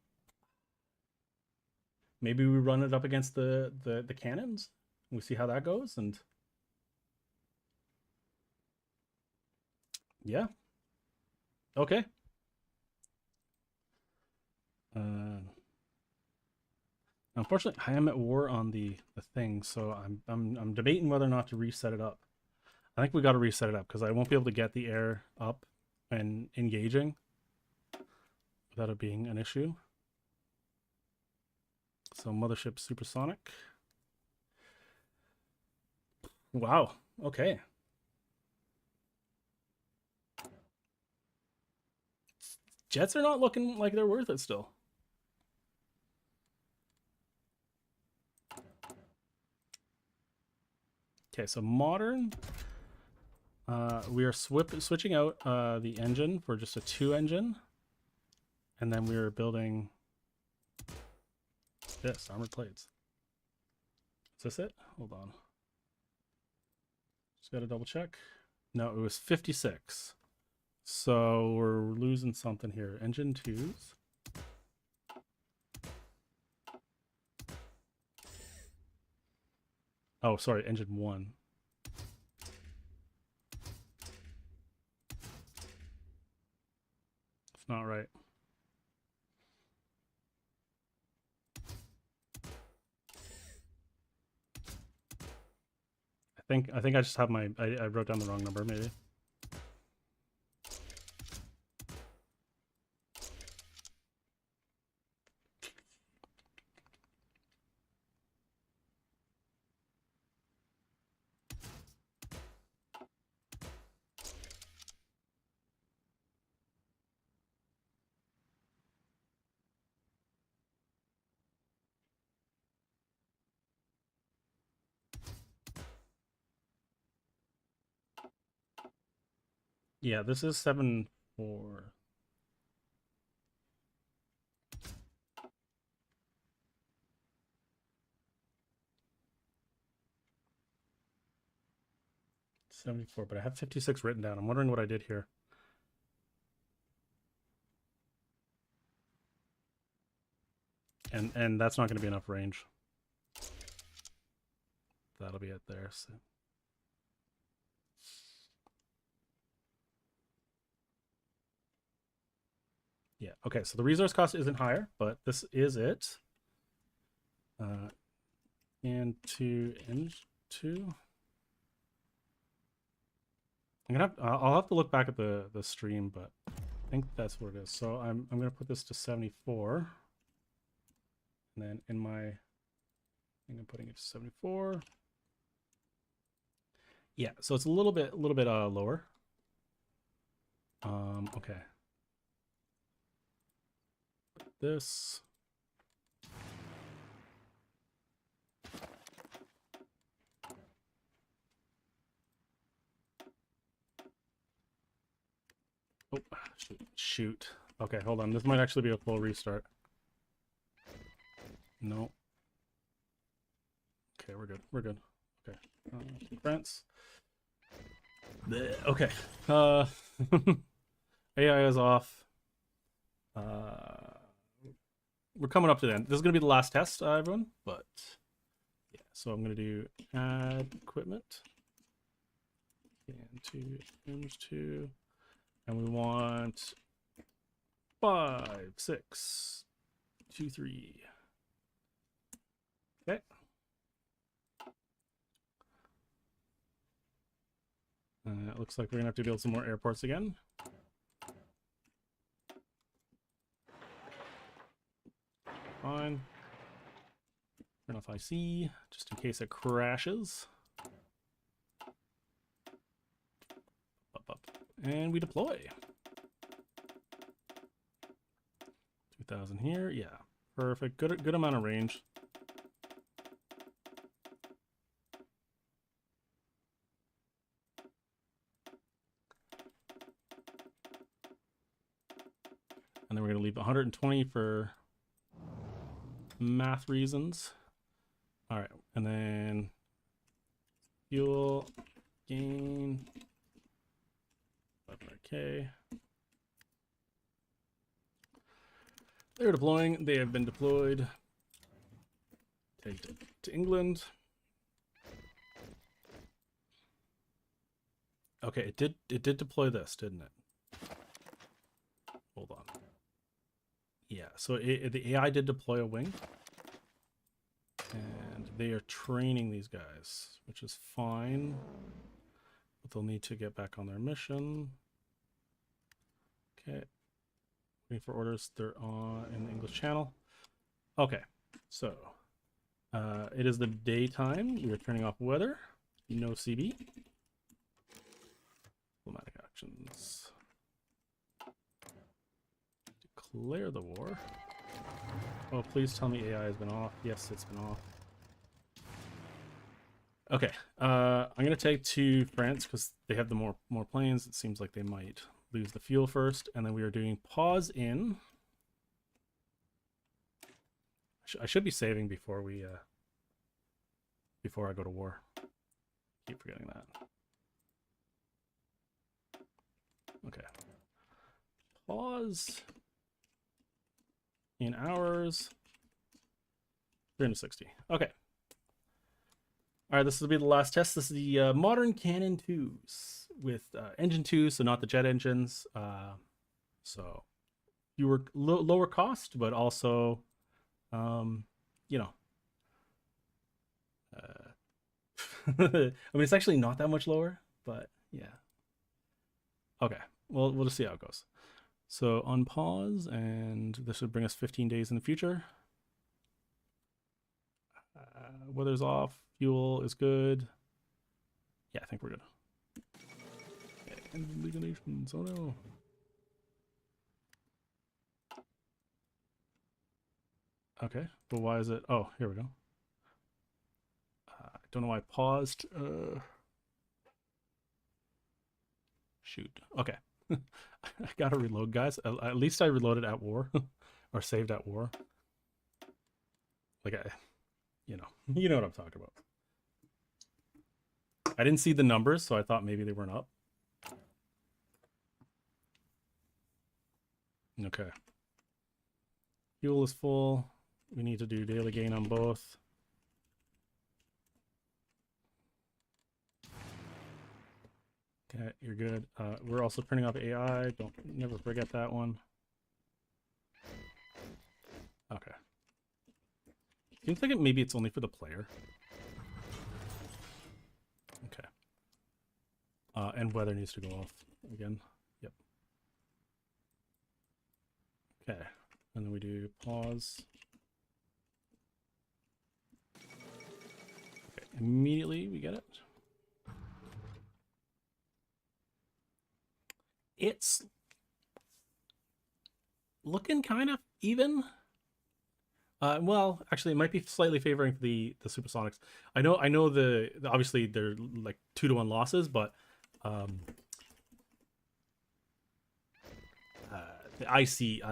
maybe we run it up against the cannons. We see how that goes, and yeah. Okay. Unfortunately, I am at war on the thing, so I'm debating whether or not to reset it up. I think we got to reset it up because I won't be able to get the air up and engaging without it being an issue. So Mothership Supersonic. Wow. Okay. jets are not looking like they're worth it still. Okay, so modern. We are switching out the engine for just a 2 engine. And then we are building this, armored plates. Is this it? Hold on. Just gotta double check. No, it was 56. So we're losing something here. Engine 2s. Oh, sorry, engine 1. It's not right. I think I just have my I wrote down the wrong number maybe. Yeah, this is 7-4. $74, but I have 56 written down. I'm wondering what I did here. And that's not going to be enough range. That'll be it there. So. Yeah, okay, so the resource cost isn't higher, but this is it. And to Eng2. I'll have to look back at the stream, but I think that's what it is. So I'm gonna put this to 74. And then in my thing I'm putting it to 74. Yeah, so it's a little bit lower. Okay. This. Oh, shoot. Okay, hold on. This might actually be a full restart. No. Okay, we're good. We're good. Okay. France. Okay. AI is off. We're coming up to the end. This is going to be the last test, everyone. But yeah, so I'm going to do add equipment. And to image 2. And we want 5, 6, 2, 3. Okay. It looks like we're gonna have to build some more airports again. Fine. Turn off IC just in case it crashes. Up. And we deploy. 2,000 here. Yeah, perfect. Good amount of range. And then we're going to leave 120 for math reasons. All right, and then fuel gain. 500K. They're deploying. They have been deployed. Take it to England. Okay, it did deploy this, didn't it? Hold on. Yeah, so the AI did deploy a wing. And they are training these guys, which is fine. But they'll need to get back on their mission. Okay. Waiting for orders. They're on in the English channel. Okay, so it is the daytime. We are turning off weather. No CB. Diplomatic actions. declare the war. Oh, please tell me AI has been off. Yes, it's been off. Okay, I'm gonna take to France because they have the more planes. It seems like they might lose the fuel first, and then we are doing pause in. I should be saving before we before I go to war. Keep forgetting that. Okay. Pause in hours. 360. Okay. All right, this will be the last test. This is the modern Cannon 2s with engine 2, so not the jet engines. So fewer, lower cost, but also, you know, I mean, it's actually not that much lower, but yeah. Okay, well, we'll just see how it goes. So unpause, and this would bring us 15 days in the future. Weather's off, fuel is good. Yeah, I think we're good. And League of Nations, oh no. Okay, but why is it? Oh, here we go. I don't know why I paused. Shoot. Okay. I gotta reload, guys. At least I reloaded at war, or saved at war. Like you know what I'm talking about. I didn't see the numbers, so I thought maybe they weren't up. Okay. Fuel is full. We need to do daily gain on both. Okay, you're good. We're also printing off AI. Never forget that one. Okay. Seems like maybe it's only for the player. Okay. And weather needs to go off again. Yep. Okay. And then we do pause. Okay. Immediately we get it. It's looking kind of even. Well, actually, it might be slightly favoring the Supersonics. I know the obviously they're like 2-1 losses, but the IC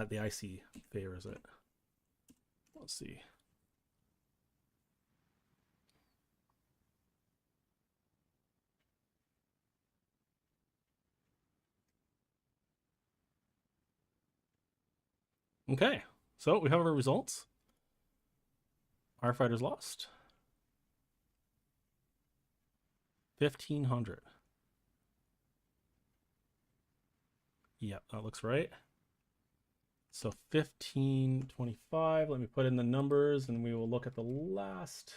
favors it. Let's see. Okay, so we have our results. Our fighters lost 1,500. Yep, that looks right. So 1525. Let me put in the numbers, and we will look at the last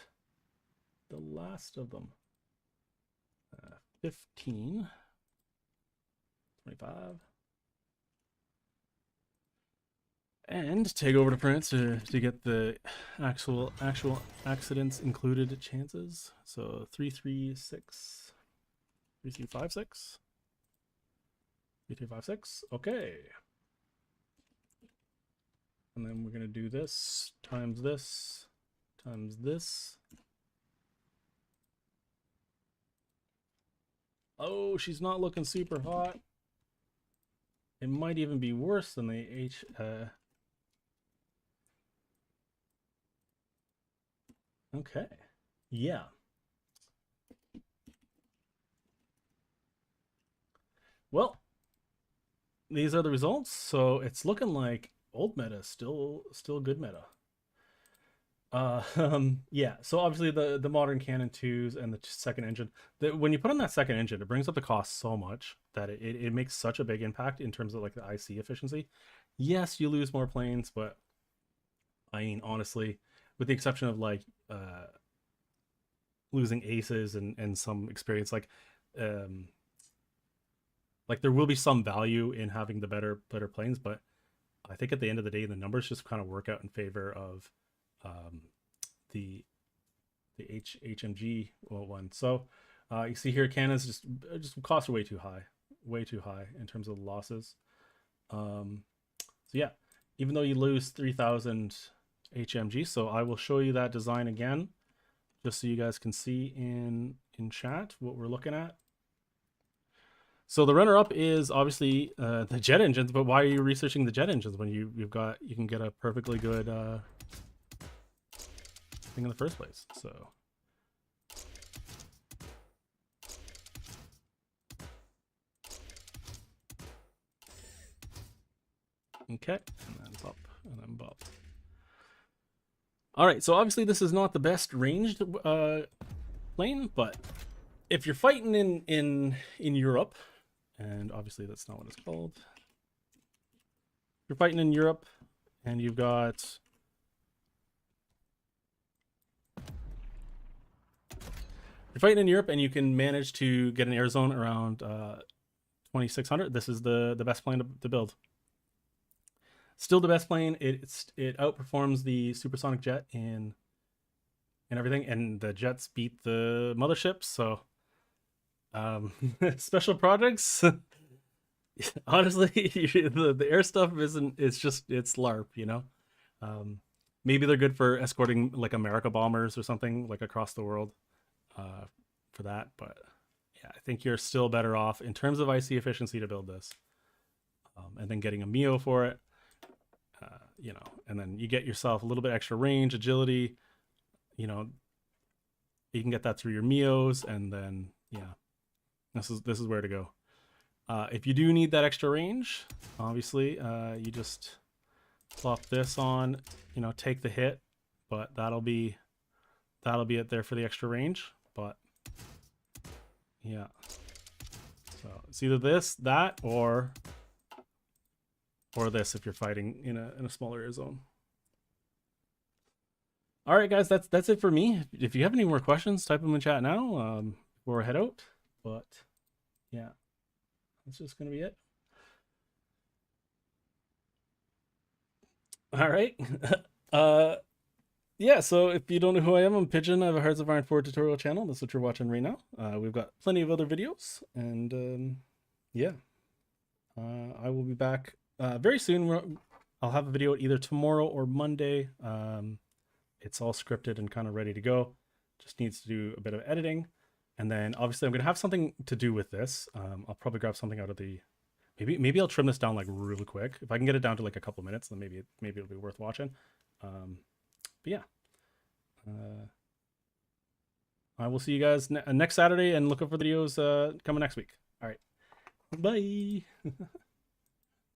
of them. 15, 25. And take over to France to get the actual accidents included chances. So 336, 3356, 3356. Okay. And then we're gonna do this times this times this. Oh, she's not looking super hot. It might even be worse than the Okay. Yeah. Well, these are the results. So it's looking like old meta still good meta. Yeah. So obviously the modern Cannon 2s and the second engine. When you put on that second engine, it brings up the cost so much that it makes such a big impact in terms of like the IC efficiency. Yes, you lose more planes, but I mean honestly, with the exception of like losing aces and some experience, like there will be some value in having the better planes, but I think at the end of the day the numbers just kind of work out in favor of the HMG one. So you see here cannons just cost way too high in terms of the losses. So yeah, even though you lose 3000 HMG. So I will show you that design again, just so you guys can see in chat what we're looking at. So the runner-up is obviously the jet engines, but why are you researching the jet engines when you can get a perfectly good thing in the first place? So okay, and then bop, and then bop. All right, so obviously this is not the best ranged plane, but if you're fighting in Europe, and obviously that's not what it's called. You're fighting in Europe, and you've got and you can manage to get an air zone around 2600. This is the best plane to build. Still the best plane. It outperforms the supersonic jet in everything, and the jets beat the motherships. So special projects. Honestly, the air stuff isn't. It's LARP, you know. Maybe they're good for escorting like America bombers or something like across the world for that. But yeah, I think you're still better off in terms of IC efficiency to build this, and then getting a MEO for it. You know, and then you get yourself a little bit extra range, agility. You know, you can get that through your MEOs, and then yeah, this is where to go. If you do need that extra range, obviously, you just plop this on. You know, take the hit, but that'll be it there for the extra range. But yeah, so it's either this, that, or this if you're fighting in a smaller air zone. All right, guys, that's it for me. If you have any more questions, type them in chat now before I head out. But yeah, that's just gonna be it. All right. Yeah, so if you don't know who I am, I'm Pigeon. I have a Hearts of Iron 4 tutorial channel. That's what you're watching right now. We've got plenty of other videos, and yeah, I will be back very soon. I'll have a video either tomorrow or Monday. It's all scripted and kind of ready to go. Just needs to do a bit of editing. And then obviously I'm going to have something to do with this. I'll probably grab something out of the, maybe I'll trim this down like really quick. If I can get it down to like a couple minutes, then maybe it'll be worth watching. But yeah, I will see you guys next Saturday, and look up for videos coming next week. All right, bye.